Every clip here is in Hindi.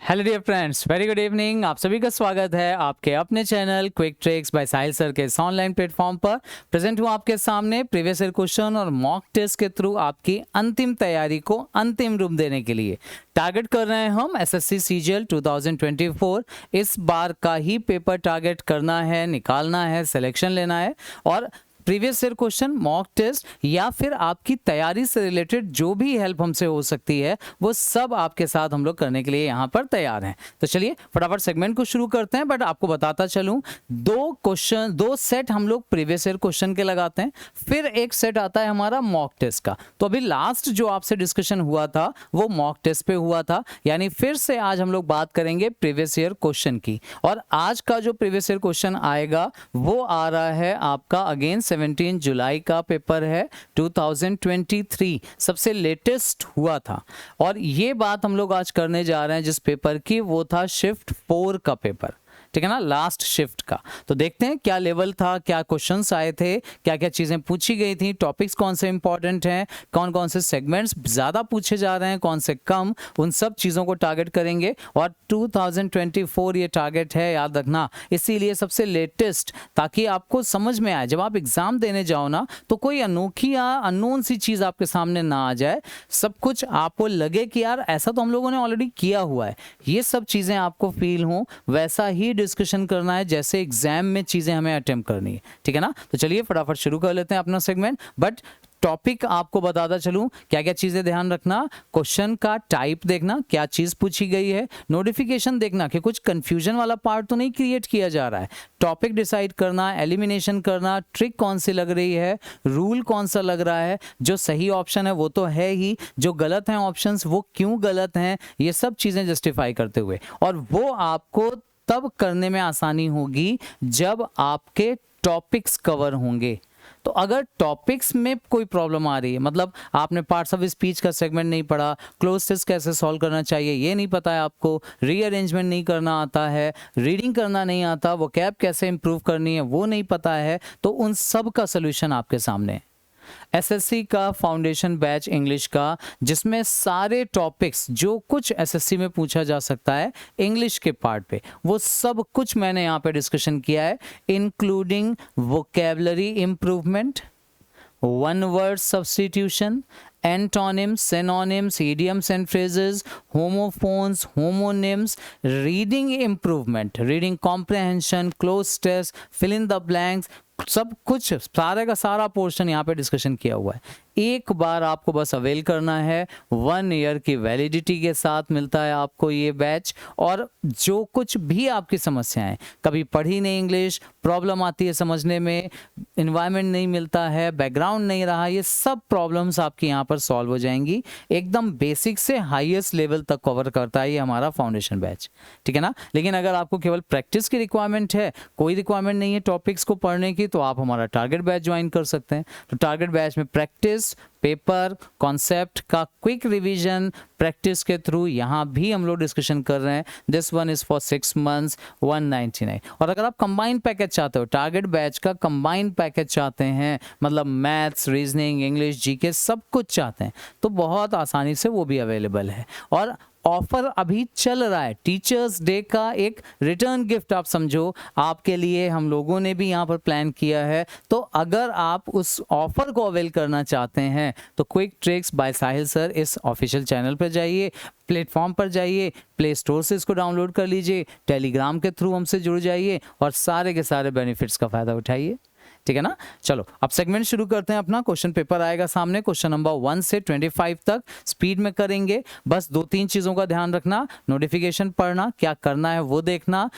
Hello dear friends, very good evening. आप सभी का स्वागत है आपके अपने channel quick tricks by Sahil sir के इस ऑनलाइन प्लेटफॉर्म पर। प्रेजेंट हूँ आपके सामने प्रीवियस ईयर क्वेश्चन और मॉक टेस्ट के थ्रू आपकी अंतिम तैयारी को अंतिम रूप देने के लिए। टारगेट कर रहे हैं हम एसएससी सीजीएल 2024। इस बार का ही पेपर टारगेट करना है, निकालना है, सिलेक्शन लेना है और previous year question, mock test या फिर आपकी तैयारी से रिलेटेड जो भी हेल्प हमसे हो सकती है वो सब आपके साथ हम लोग करने के लिए यहाँ पर तैयार हैं। तो चलिए फटाफट सेगमेंट को शुरू करते हैं। बट आपको बताता चलूँ, दो सेट हम लोग प्रीवियस ईयर क्वेश्चन के लगाते हैं, फिर एक सेट आता है हमारा मॉक टेस्ट का। तो अभी लास्ट जो आपसे डिस्कशन हुआ था वो मॉक टेस्ट पे हुआ था, यानी फिर से आज हम लोग बात करेंगे प्रीवियस ईयर क्वेश्चन की। और आज का जो प्रीवियस ईयर क्वेश्चन आएगा वो आ रहा है आपका अगेन 17 जुलाई का पेपर है 2023, सबसे लेटेस्ट हुआ था। और ये बात हम लोग आज करने जा रहे हैं जिस पेपर की, वो था शिफ्ट 4 का पेपर, ठीक है ना, लास्ट शिफ्ट का। तो देखते हैं क्या लेवल था, क्या क्वेश्चंस आए थे, क्या क्या चीजें पूछी गई थी, टॉपिक्स कौन से इंपॉर्टेंट हैं, कौन कौन से सेगमेंट्स ज्यादा पूछे जा रहे हैं, कौन से कम, उन सब चीजों को टारगेट करेंगे। और 2024 ये टारगेट है, याद रखना, इसीलिए सबसे लेटेस्ट, ताकि आपको समझ में आए जब आप एग्जाम देने जाओ ना, तो कोई अनोखी या अननोन सी चीज आपके सामने ना आ जाए, सब कुछ आपको लगे कि यार ऐसा तो हम लोगों ने ऑलरेडी किया हुआ है, ये सब चीजें आपको फील हो, वैसा ही डिस्कशन करना है जैसे एग्जाम में चीजें हमें अटेम्प्ट करनी है, ठीक है ना। तो चलिए फटाफट शुरू कर लेते हैं अपना सेगमेंट। बट टॉपिक आपको बताता चलूं, क्या क्या चीजें ध्यान रखना, क्वेश्चन का टाइप देखना, क्या चीज पूछी गई है, नोटिफिकेशन देखना कि कुछ कंफ्यूजन वाला पार्ट तो नहीं क्रिएट किया जा रहा है, टॉपिक डिसाइड करना, एलिमिनेशन करना, ट्रिक कौन सी लग रही है, रूल कौन सा लग रहा है, जो सही ऑप्शन है वो तो है ही, जो गलत हैं ऑप्शंस वो क्यों गलत हैं, ये सब चीजें जस्टिफाई करते हुए। और वो आपको तब करने में आसानी होगी जब आपके टॉपिक्स कवर होंगे। तो अगर टॉपिक्स में कोई प्रॉब्लम आ रही है, मतलब आपने पार्ट्स ऑफ स्पीच का सेगमेंट नहीं पढ़ा, क्लोज टेस्ट कैसे सॉल्व करना चाहिए ये नहीं पता है आपको, रीअरेंजमेंट नहीं करना आता है, रीडिंग करना नहीं आता, वोकैब कैसे इंप्रूव करनी है वो नहीं पता है, तो उन सब का सोल्यूशन आपके सामने है। एसएससी का फाउंडेशन बैच इंग्लिश का, जिसमें सारे टॉपिक्स जो कुछ एसएससी में पूछा जा सकता है इंग्लिश के पार्ट पे, वो सब कुछ मैंने यहाँ पे डिस्कशन किया है, including vocabulary improvement, one word substitution, antonyms, synonyms, idioms and phrases, homophones, homonyms, reading improvement, reading comprehension, cloze test, fill in the blanks, सब कुछ सारे का सारा पोर्शन यहाँ पे डिस्कशन किया हुआ है। एक बार आपको बस अवेल करना है, 1 ईयर की वैलिडिटी के साथ मिलता है आपको ये बैच। और जो कुछ भी आपकी समस्याएं, कभी पढ़ी नहीं इंग्लिश, प्रॉब्लम आती है समझने में, इन्वायरमेंट नहीं मिलता है, बैकग्राउंड नहीं रहा, ये सब प्रॉब्लम्स आपकी यहाँ पर सॉल्व हो जाएंगी। एकदम बेसिक से हाईएस्ट लेवल तक कवर करता है ये हमारा फाउंडेशन बैच, ठीक है ना। लेकिन अगर आपको केवल प्रैक्टिस की रिक्वायरमेंट है, कोई रिक्वायरमेंट नहीं है टॉपिक्स को पढ़ने की, तो आप हमारा टारगेट बैच ज्वाइन कर सकते हैं। तो टारगेट बैच में प्रैक्टिस, पेपर, कॉन्सेप्ट का क्विक रिवीजन, प्रैक्टिस के थ्रू यहाँ भी हम लोग डिस्कशन कर रहे हैं। This one is for 6 months 199। और अगर आप कंबाइंड पैकेज चाहते हो, टारगेट बैच का कंबाइंड पैकेज चाहते हैं, मतलब मैथ्स, रीजनिंग, इंग्लिश, जीके सब कुछ चाहते हैं, तो बहुत आसानी से वो भी अवेलेबल है। और ऑफर अभी चल रहा है, टीचर्स डे का एक रिटर्न गिफ्ट आप समझो, आपके लिए हम लोगों ने भी यहाँ पर प्लान किया है। तो अगर आप उस ऑफर को अवेल करना चाहते हैं तो quick tricks by Sahil sir इस ऑफिशियल चैनल पर जाइए, प्लेटफॉर्म पर जाइए, प्ले स्टोर से इसको डाउनलोड कर लीजिए, टेलीग्राम के थ्रू हमसे जुड़ जाइए और सारे के सारे बेनिफिट्स का फायदा उठाइए, ठीक है ना। चलो अब सेगमेंट शुरू करते हैं अपना। क्वेश्चन पेपर आएगा सामने, क्वेश्चन नंबर 1 से 25 तक स्पीड में करेंगे। बस 2-3 चीजों का ध्यान रखना, नोटिफिकेशन पढ़ना, क्या करना है वो देखना,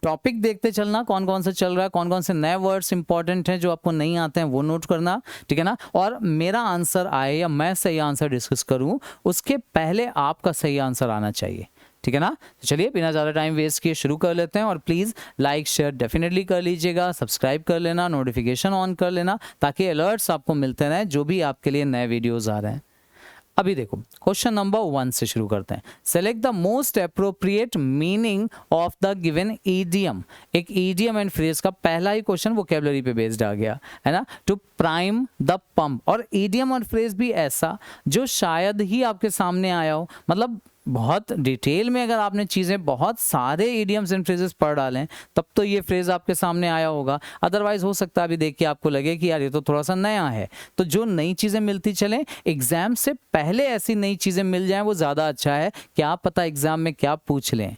टॉपिक देखते चलना, कौन कौन से चल रहा है, कौन कौन से नए वर्ड्स इंपॉर्टेंट हैं जो आपको नहीं आते हैं वो नोट करना, ठीक है ना। और मेरा आंसर आए या मैं सही आंसर डिस्कस करूं, उसके पहले आपका सही आंसर आना चाहिए, ठीक है ना। तो चलिए बिना ज़्यादा टाइम वेस्ट किए शुरू कर लेते हैं। और प्लीज़ लाइक शेयर डेफिनेटली कर लीजिएगा, सब्सक्राइब कर लेना, नोटिफिकेशन ऑन कर लेना, ताकि अलर्ट्स आपको मिलते रहें जो भी आपके लिए नए वीडियोज़ आ रहे हैं। अभी देखो क्वेश्चन नंबर 1 से शुरू करते हैं। Select the most appropriate meaning of the given idiom. एक ईडियम एंड फ्रेज का पहला ही क्वेश्चन वोकैबुलरी पे बेस्ड आ गया है ना, टू प्राइम द पंप। और ईडियम और फ्रेज भी ऐसा जो शायद ही आपके सामने आया हो, मतलब बहुत डिटेल में अगर आपने चीज़ें बहुत सारे इडियम्स एंड फ्रेजेस पढ़ डालें तब तो ये फ्रेज आपके सामने आया होगा, अदरवाइज हो सकता है अभी देख के आपको लगे कि यार ये तो थोड़ा सा नया है। तो जो नई चीज़ें मिलती चलें, एग्जाम से पहले ऐसी नई चीज़ें मिल जाएं वो ज़्यादा अच्छा है, क्या पता एग्जाम में क्या पूछ लें।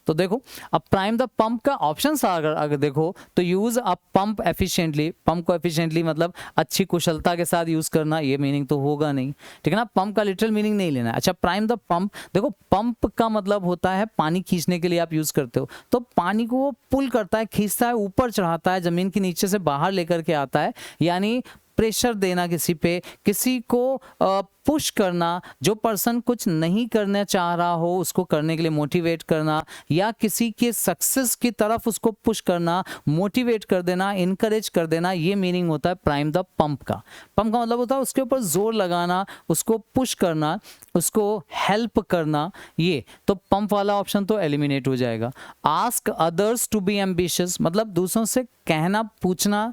तो देखो अब प्राइम द पंप का ऑप्शन अगर देखो तो use a pump efficiently, pump को एफिशिएंटली मतलब अच्छी कुशलता के साथ यूज करना, ये मीनिंग तो होगा नहीं, ठीक है ना, पंप का लिटरल मीनिंग नहीं लेना है। अच्छा प्राइम द पंप, देखो पंप का मतलब होता है पानी खींचने के लिए आप यूज करते हो, तो पानी को वो पुल करता है, खींचता है, ऊपर चढ़ाता है, जमीन के नीचे से बाहर लेकर के आता है, यानी प्रेशर देना किसी पे, किसी को पुश करना, जो पर्सन कुछ नहीं करना चाह रहा हो उसको करने के लिए मोटिवेट करना, या किसी के सक्सेस की तरफ उसको पुश करना, मोटिवेट कर देना, इनकरेज कर देना, ये मीनिंग होता है प्राइम द पंप का। पंप का मतलब होता है उसके ऊपर जोर लगाना, उसको पुश करना, उसको हेल्प करना, ये तो पंप वाला ऑप्शन तो एलिमिनेट हो जाएगा। Ask others to be ambitious मतलब दूसरों से कहना, पूछना,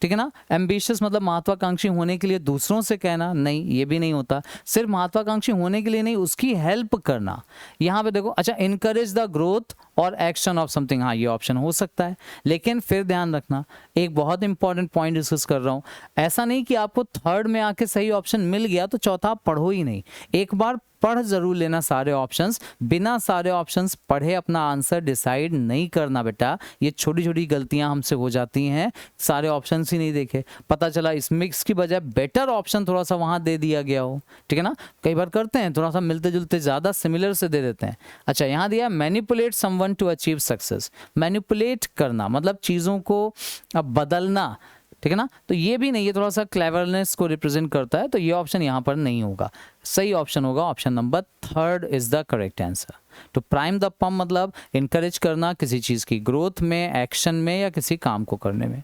ठीक है ना, एम्बिशियस मतलब महत्वाकांक्षी होने के लिए दूसरों से कहना, नहीं ये भी नहीं होता, सिर्फ महत्वाकांक्षी होने के लिए नहीं, उसकी हेल्प करना। यहाँ पे देखो अच्छा इनकरेज द ग्रोथ और एक्शन ऑफ समथिंग, हाँ ये ऑप्शन हो सकता है, लेकिन फिर ध्यान रखना एक बहुत इंपॉर्टेंट पॉइंट डिस्कस कर रहा हूँ, ऐसा नहीं कि आपको थर्ड में आके सही ऑप्शन मिल गया तो चौथा आप पढ़ो ही नहीं, एक बार पढ़ जरूर लेना सारे ऑप्शंस, बिना सारे ऑप्शंस पढ़े अपना आंसर डिसाइड नहीं करना बेटा, ये छोटी छोटी गलतियां हमसे हो जाती हैं, सारे ऑप्शंस ही नहीं देखे, पता चला इस मिक्स की बजाय बेटर ऑप्शन थोड़ा सा वहां दे दिया गया हो, ठीक है ना, कई बार करते हैं थोड़ा सा मिलते जुलते ज्यादा सिमिलर से दे देते हैं। अच्छा यहाँ दिया manipulate someone to achieve success, manipulate करना मतलब चीजों को बदलना, ठीक है ना, तो ये भी नहीं, ये थोड़ा सा क्लेवरनेस को रिप्रेजेंट करता है, तो ये ऑप्शन यहाँ पर नहीं होगा, सही ऑप्शन होगा option number third is the correct answer. तो प्राइम द पंप मतलब इनकरेज करना किसी चीज की ग्रोथ में, एक्शन में, या किसी काम को करने में।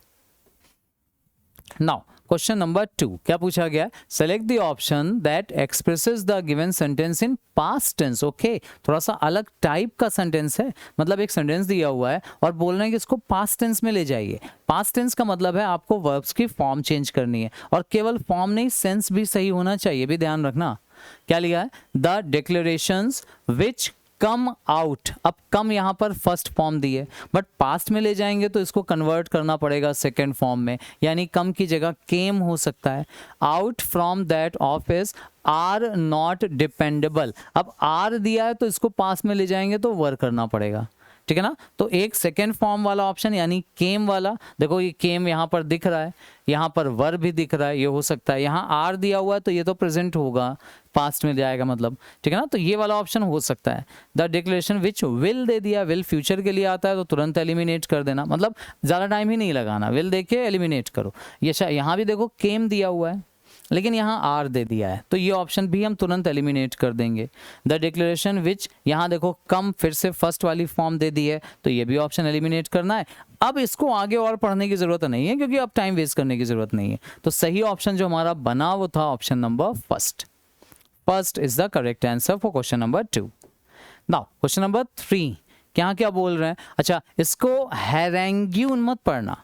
नाउ क्वेश्चन नंबर 2 क्या पूछा गया, select the option that expresses the given sentence in past tense. Okay थोड़ा सा अलग टाइप का सेंटेंस है, मतलब एक सेंटेंस दिया हुआ है और बोल रहे हैं कि इसको पास्ट टेंस में ले जाइए। पास्ट टेंस का मतलब है आपको वर्ब्स की फॉर्म चेंज करनी है, और केवल फॉर्म नहीं सेंस भी सही होना चाहिए, भी ध्यान रखना। क्या लिखा है, the declarations which come out, अब कम यहाँ पर फर्स्ट फॉर्म दी है, बट पास्ट में ले जाएंगे तो इसको कन्वर्ट करना पड़ेगा सेकेंड फॉर्म में, यानी कम की जगह केम हो सकता है। Out from that office are not dependable, अब आर दिया है तो इसको पास्ट में ले जाएंगे तो वर करना पड़ेगा, ठीक है ना, तो एक सेकेंड फॉर्म वाला ऑप्शन यानी केम वाला, देखो ये केम यहाँ पर दिख रहा है, यहाँ पर वर भी दिख रहा है, ये हो सकता है, यहाँ आर दिया हुआ है तो ये तो प्रेजेंट होगा, पास्ट में जाएगा मतलब, ठीक है ना, तो ये वाला ऑप्शन हो सकता है। The declaration which will they दिया, विल फ्यूचर के लिए आता है तो तुरंत एलिमिनेट कर देना, मतलब ज़्यादा टाइम ही नहीं लगाना, विल देख के एलिमिनेट करो। ये यहाँ भी देखो केम दिया हुआ है लेकिन यहाँ आर दे दिया है तो ये ऑप्शन भी हम तुरंत एलिमिनेट कर देंगे। द डिक्लेरेशन विच, यहाँ देखो कम फिर से फर्स्ट वाली फॉर्म दे दी है तो ये भी ऑप्शन एलिमिनेट करना है। अब इसको आगे और पढ़ने की जरूरत नहीं है क्योंकि अब टाइम वेस्ट करने की जरूरत नहीं है, तो सही ऑप्शन जो हमारा बना वो था option number first. First is the correct answer for question number 2। Now question number 3 क्या बोल रहे हैं, अच्छा इसको हैरेंग्यून मत पढ़ना,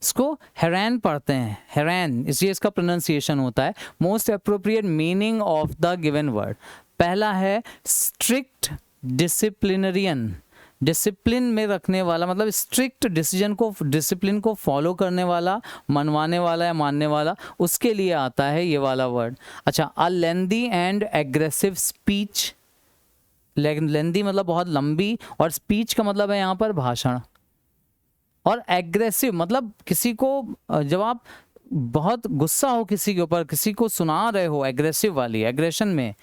इसको हेरैन पढ़ते हैं, हेरैन, इसलिए इसका प्रोनाउंसिएशन होता है। Most appropriate meaning of the given word, पहला है स्ट्रिक्ट डिसिप्लिनरियन, डिसिप्लिन में रखने वाला, मतलब स्ट्रिक्ट डिसीजन को, डिसिप्लिन को फॉलो करने वाला, मनवाने वाला या मानने वाला, उसके लिए आता है ये वाला वर्ड। अच्छा अ लेंदी एंड एग्रेसिव स्पीच, लेंदी मतलब बहुत लंबी, और स्पीच का मतलब है यहाँ पर भाषण, और एग्रेसिव मतलब किसी को जब आप बहुत गुस्सा हो किसी के ऊपर, किसी को सुना रहे हो, एग्रेसिव वाली, एग्रेशन में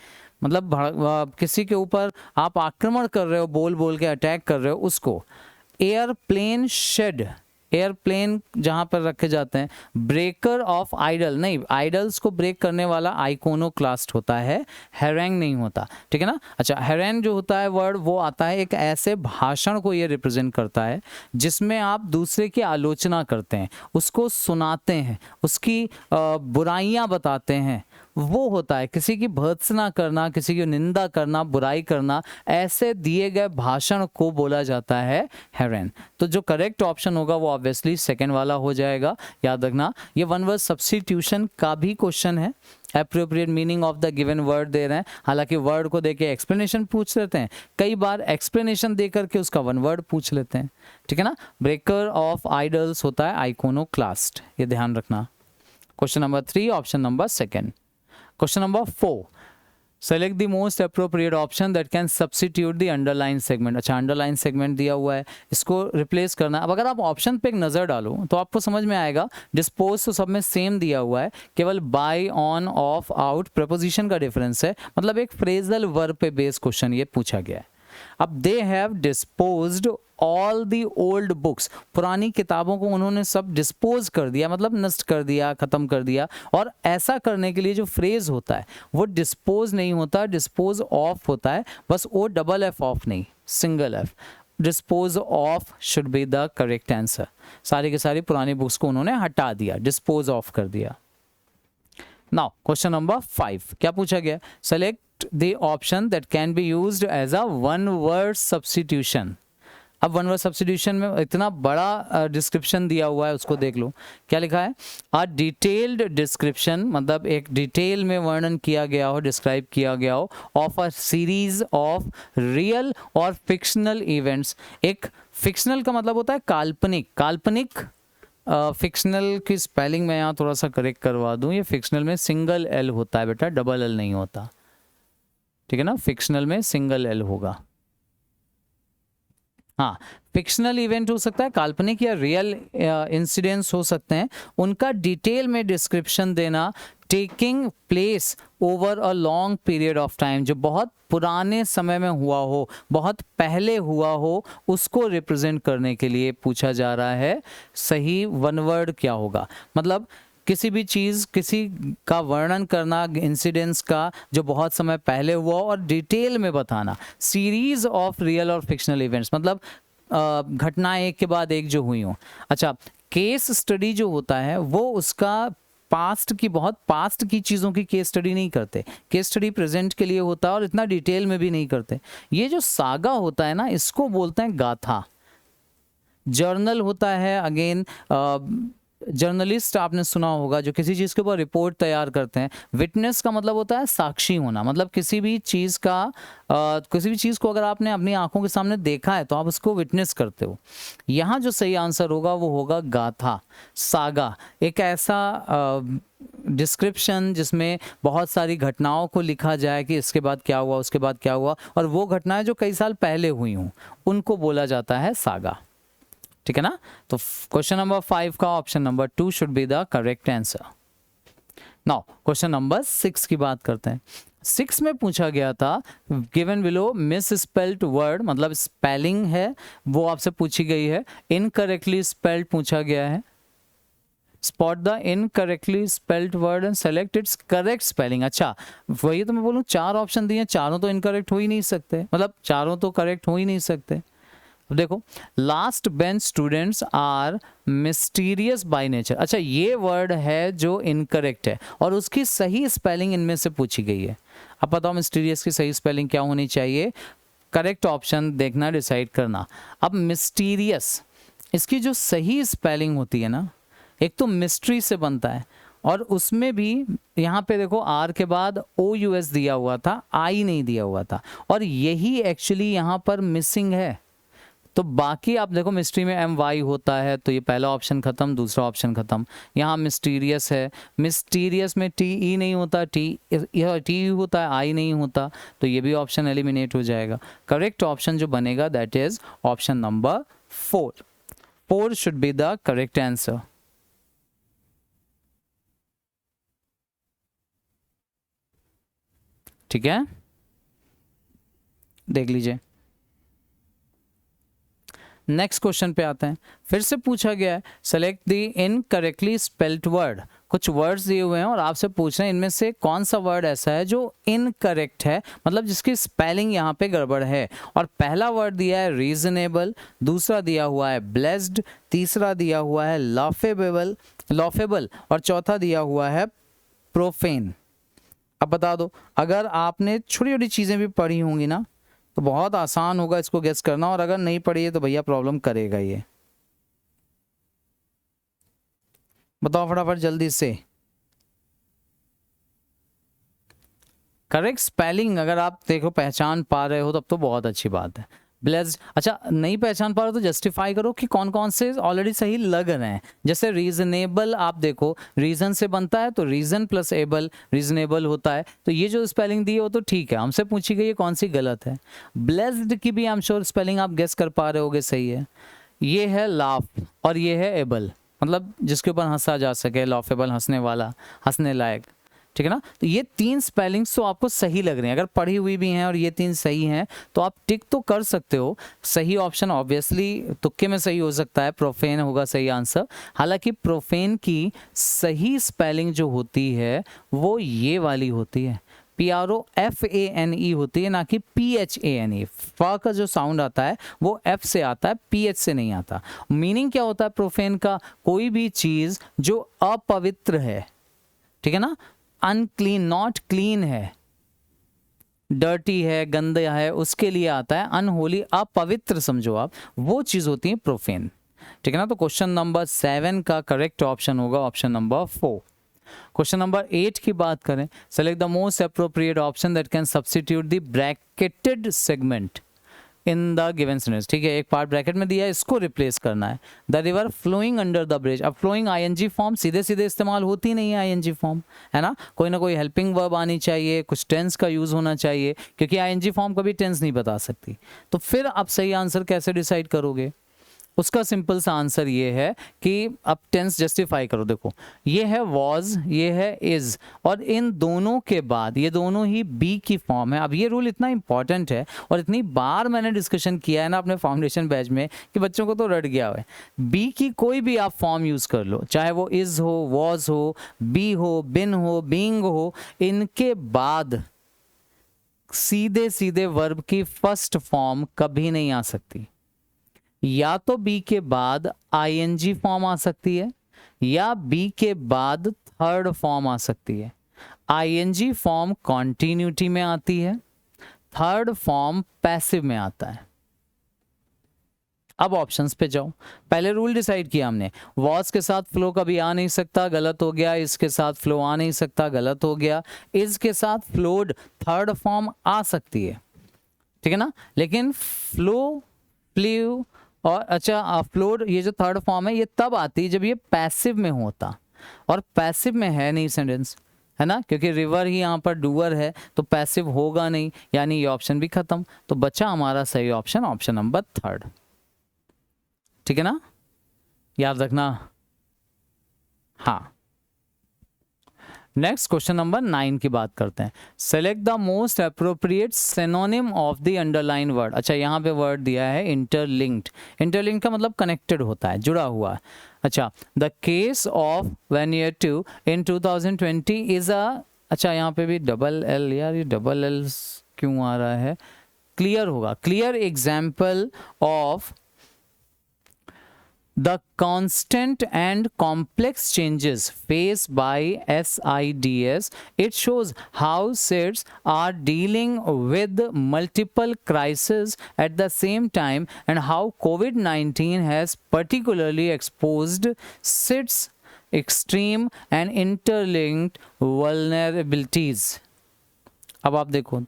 मतलब किसी के ऊपर आप आक्रमण कर रहे हो, बोल बोल के अटैक कर रहे हो उसको। एयरप्लेन शेड, एयरप्लेन जहाँ पर रखे जाते हैं। ब्रेकर ऑफ आइडल, नहीं आइडल्स को ब्रेक करने वाला आइकोनोक्लास्ट होता है, हेरेंग नहीं होता, ठीक है ना। अच्छा हेरेंग जो होता है वर्ड वो आता है एक ऐसे भाषण को ये रिप्रेजेंट करता है जिसमें आप दूसरे की आलोचना करते हैं, उसको सुनाते हैं, उसकी बुराइयां बताते हैं, वो होता है किसी की भर्त्सना करना, किसी की निंदा करना, बुराई करना, ऐसे दिए गए भाषण को बोला जाता है हेरेन। तो जो करेक्ट ऑप्शन होगा वो ऑब्वियसली सेकंड वाला हो जाएगा, याद रखना। ये वन वर्ड सब्स्टिट्यूशन का भी क्वेश्चन है, appropriate meaning of the given word दे रहे हैं, हालांकि वर्ड को देके एक्सप्लेनेशन पूछ लेते हैं, कई बार एक्सप्लेनेशन दे करके उसका वन वर्ड पूछ लेते हैं, ठीक है ना। ब्रेकर ऑफ आइडल्स होता है आइकोनोक्लास्ट, ये ध्यान रखना। Question number 3 option number second. Question number 4, select the most appropriate option that can substitute the underline segment. अच्छा, अंडरलाइन सेगमेंट दिया हुआ है, इसको रिप्लेस करना है। अब अगर आप ऑप्शन पे एक नज़र डालो तो आपको समझ में आएगा, डिस्पोज तो सब में सेम दिया हुआ है, केवल by, on, off, out preposition का डिफरेंस है, मतलब एक फ्रेजल वर्ब पे बेस क्वेश्चन ये पूछा गया है। अब they have disposed all the old books, पुरानी किताबों को उन्होंने सब डिस्पोज कर दिया, मतलब नष्ट कर दिया, खत्म कर दिया। और ऐसा करने के लिए जो फ्रेज होता है वो डिस्पोज नहीं होता, डिस्पोज ऑफ होता है, बस ओ डबल एफ ऑफ नहीं, single F. Dispose of should be the correct answer. सारी की सारी पुरानी बुक्स को उन्होंने हटा दिया, डिस्पोज ऑफ कर दिया। नाउ क्वेश्चन नंबर 5 क्या पूछा गया, select the option that can be used as a one word substitution। अब वन वर्ड सब्स्टिट्यूशन में इतना बड़ा डिस्क्रिप्शन दिया हुआ है, उसको देख लो क्या लिखा है। अ डिटेल्ड डिस्क्रिप्शन, मतलब एक डिटेल में वर्णन किया गया हो, डिस्क्राइब किया गया हो, of a series of real और फिक्शनल इवेंट्स। एक फिक्शनल का मतलब होता है काल्पनिक, काल्पनिक फिक्शनल की स्पेलिंग में यहाँ थोड़ा सा करेक्ट करवा दूँ, ये फिक्शनल में सिंगल एल होता है बेटा, डबल एल नहीं होता, ठीक है ना। फिक्शनल में सिंगल एल होगा। हाँ, फिक्शनल इवेंट हो सकता है, काल्पनिक या रियल इंसिडेंट्स हो सकते हैं, उनका डिटेल में डिस्क्रिप्शन देना, taking place over a long period of time, जो बहुत पुराने समय में हुआ हो, बहुत पहले हुआ हो, उसको रिप्रेजेंट करने के लिए पूछा जा रहा है। सही वन वर्ड क्या होगा, मतलब किसी भी चीज़, किसी का वर्णन करना, इंसिडेंट्स का जो बहुत समय पहले हुआ और डिटेल में बताना। सीरीज ऑफ रियल और फिक्शनल इवेंट्स, मतलब घटनाएं एक के बाद एक जो हुई हों। अच्छा, केस स्टडी जो होता है वो उसका पास्ट की, बहुत पास्ट की चीज़ों की केस स्टडी नहीं करते, केस स्टडी प्रेजेंट के लिए होता है और इतना डिटेल में भी नहीं करते। ये जो सागा होता है ना, इसको बोलते हैं गाथा। जर्नल होता है, अगेन जर्नलिस्ट आपने सुना होगा जो किसी चीज़ के ऊपर रिपोर्ट तैयार करते हैं। विटनेस का मतलब होता है साक्षी होना, मतलब किसी भी चीज़ का किसी भी चीज़ को अगर आपने अपनी आंखों के सामने देखा है तो आप उसको विटनेस करते हो। यहाँ जो सही आंसर होगा वो होगा गाथा, सागा। एक ऐसा डिस्क्रिप्शन जिसमें बहुत सारी घटनाओं को लिखा जाए कि इसके बाद क्या हुआ, उसके बाद क्या हुआ, और वो घटनाएं जो कई साल पहले हुई हों उनको बोला जाता है सागा, ठीक है ना। तो क्वेश्चन नंबर 5 का option number 2 should be the correct answer. Now question number 6 की बात करते हैं। 6 में पूछा गया था, given below miss spelled word, मतलब स्पेलिंग है वो आपसे पूछी गई है, इनकरेक्टली स्पेल्ड पूछा गया है। Spot the incorrectly spelled word and select it's correct spelling. अच्छा, वही तो मैं बोलूँ, 4 ऑप्शन दिए, चारों तो इनकरेक्ट हो ही नहीं सकते, मतलब चारों तो करेक्ट हो ही नहीं सकते। देखो, last bench students are mysterious by nature. अच्छा, ये वर्ड है जो इनकरेक्ट है और उसकी सही स्पेलिंग इनमें से पूछी गई है। अब बताओ मिस्टीरियस की सही स्पेलिंग क्या होनी चाहिए, करेक्ट ऑप्शन देखना, डिसाइड करना। अब मिस्टीरियस, इसकी जो सही स्पेलिंग होती है ना, एक तो मिस्ट्री से बनता है और उसमें भी यहाँ पे देखो आर के बाद OUS दिया हुआ था, आई नहीं दिया हुआ था, और यही एक्चुअली यहाँ पर मिसिंग है। तो बाकी आप देखो, मिस्ट्री में MY होता है तो ये पहला ऑप्शन खत्म, दूसरा ऑप्शन खत्म। यहाँ मिस्टीरियस है, मिस्टीरियस में TE नहीं होता, T होता है, I नहीं होता, तो ये भी ऑप्शन एलिमिनेट हो जाएगा। करेक्ट ऑप्शन जो बनेगा that is option number 4। 4 should be the correct answer. ठीक है, देख लीजिए। नेक्स्ट क्वेश्चन पे आते हैं। फिर से पूछा गया है, select the incorrectly spelled word. कुछ वर्ड्स दिए हुए हैं और आपसे पूछ रहे हैं इनमें से कौन सा वर्ड ऐसा है जो इनकरेक्ट है, मतलब जिसकी स्पेलिंग यहाँ पे गड़बड़ है। और पहला वर्ड दिया है रीजनेबल, दूसरा दिया हुआ है ब्लेस्ड, तीसरा दिया हुआ है लॉफेबल और चौथा दिया हुआ है प्रोफेन। अब बता दो, अगर आपने छोटी छोटी चीज़ें भी पढ़ी होंगी ना तो बहुत आसान होगा इसको गेस करना, और अगर नहीं पढ़ी है तो भैया प्रॉब्लम करेगा ये। बताओ फटाफट जल्दी से। करेक्ट स्पेलिंग अगर आप देखो पहचान पा रहे हो तब तो बहुत अच्छी बात है। ब्लेस्ड, अच्छा नहीं पहचान पा रहे हो तो जस्टिफाई करो कि कौन कौन से ऑलरेडी सही लग रहे हैं। जैसे रीजनेबल, आप देखो रीजन से बनता है तो रीजन प्लस एबल रीजनेबल होता है, तो ये जो स्पेलिंग दी है वो तो ठीक है, हमसे पूछी गई है कौन सी गलत है। ब्लेस्ड की भी आई एम श्योर स्पेलिंग आप गेस कर पा रहे होगे सही है। ये है लाफ और ये है एबल, मतलब जिसके ऊपर हंसा जा सके, लॉफेबल हंसने वाला, हंसने लायक, ठीक है ना। तो ये 3 स्पेलिंग्स तो आपको सही लग रहे हैं, अगर पढ़ी हुई भी हैं और ये 3 सही हैं तो आप टिक तो कर सकते हो। सही ऑप्शन ऑब्वियसली तुक्के में सही हो सकता है, प्रोफेन होगा सही आंसर। हालांकि प्रोफेन की सही स्पेलिंग जो होती है वो ये वाली होती है, PROFANE होती है, ना कि PHANE। फ का जो साउंड आता है वो F से आता है, PH से नहीं आता। मीनिंग क्या होता है प्रोफेन का? कोई भी चीज जो अपवित्र है, ठीक है ना, अनक्लीन, नॉट क्लीन है, डर्टी है, गंदा है, उसके लिए आता है। अनहोली, अपवित्र समझो आप, वो चीज होती है प्रोफेन, ठीक है ना। तो क्वेश्चन नंबर 7 का करेक्ट ऑप्शन होगा ऑप्शन नंबर 4। क्वेश्चन नंबर 8 की बात करें, select the most appropriate option that can substitute the bracketed segment in the given sentence. ठीक है, एक पार्ट ब्रैकेट में दिया है, इसको रिप्लेस करना है। The river flowing under the bridge. अब फ्लोइंग आईएनजी फॉर्म सीधे सीधे इस्तेमाल होती नहीं है, आईएनजी फॉर्म है ना, कोई ना कोई हेल्पिंग वर्ब आनी चाहिए, कुछ टेंस का यूज होना चाहिए, क्योंकि आईएनजी फॉर्म कभी टेंस नहीं बता सकती। तो फिर आप सही आंसर कैसे डिसाइड करोगे? उसका सिंपल सा आंसर ये है कि अब टेंस जस्टिफाई करो। देखो ये है वॉज, ये है इज, और इन दोनों के बाद ये दोनों ही बी की फॉर्म है। अब ये रूल इतना इंपॉर्टेंट है और इतनी बार मैंने डिस्कशन किया है ना अपने फाउंडेशन बैच में कि बच्चों को तो रट गया है। बी की कोई भी आप फॉर्म यूज कर लो, चाहे वो इज हो, वॉज हो, बी हो, बिन हो, बीइंग हो, इनके बाद सीधे सीधे वर्ब की फर्स्ट फॉर्म कभी नहीं आ सकती। या तो बी के बाद आईएनजी फॉर्म आ सकती है, या बी के बाद थर्ड फॉर्म आ सकती है। आईएनजी फॉर्म कॉन्टिन्यूटी में आती है, थर्ड फॉर्म पैसिव में आता है। अब ऑप्शंस पे जाओ। पहले रूल डिसाइड किया हमने, वॉज के साथ फ्लो कभी आ नहीं सकता, गलत हो गया। इसके साथ फ्लो आ नहीं सकता, गलत हो गया। इसके साथ फ्लोड थर्ड फॉर्म आ सकती है, ठीक है ना, लेकिन फ्लो, फ्लू और अच्छा फ्लोड, ये जो थर्ड फॉर्म है ये तब आती है जब ये पैसिव में होता, और पैसिव में है नहीं सेंटेंस, है ना, क्योंकि रिवर ही यहाँ पर डूअर है तो पैसिव होगा नहीं, यानी ये ऑप्शन भी खत्म। तो बचा हमारा सही ऑप्शन, ऑप्शन नंबर 3, ठीक है ना, याद रखना। हाँ, नेक्स्ट क्वेश्चन नंबर 9 की बात करते हैं। Select the most appropriate synonym of the underline word. अच्छा, यहाँ पे वर्ड दिया है इंटरलिंक्ड। इंटरलिंक्ड का मतलब कनेक्टेड होता है, जुड़ा हुआ। अच्छा, the case of when year 2 in 2020 is a, अच्छा यहाँ पे भी डबल एल, यार ये डबल एल क्यों आ रहा है? क्लियर होगा, clear example of the constant and complex changes faced by SIDS. It shows how SIDS are dealing with multiple crises at the same time and how COVID-19 has particularly exposed SIDS extreme and interlinked vulnerabilities. अब आप देखो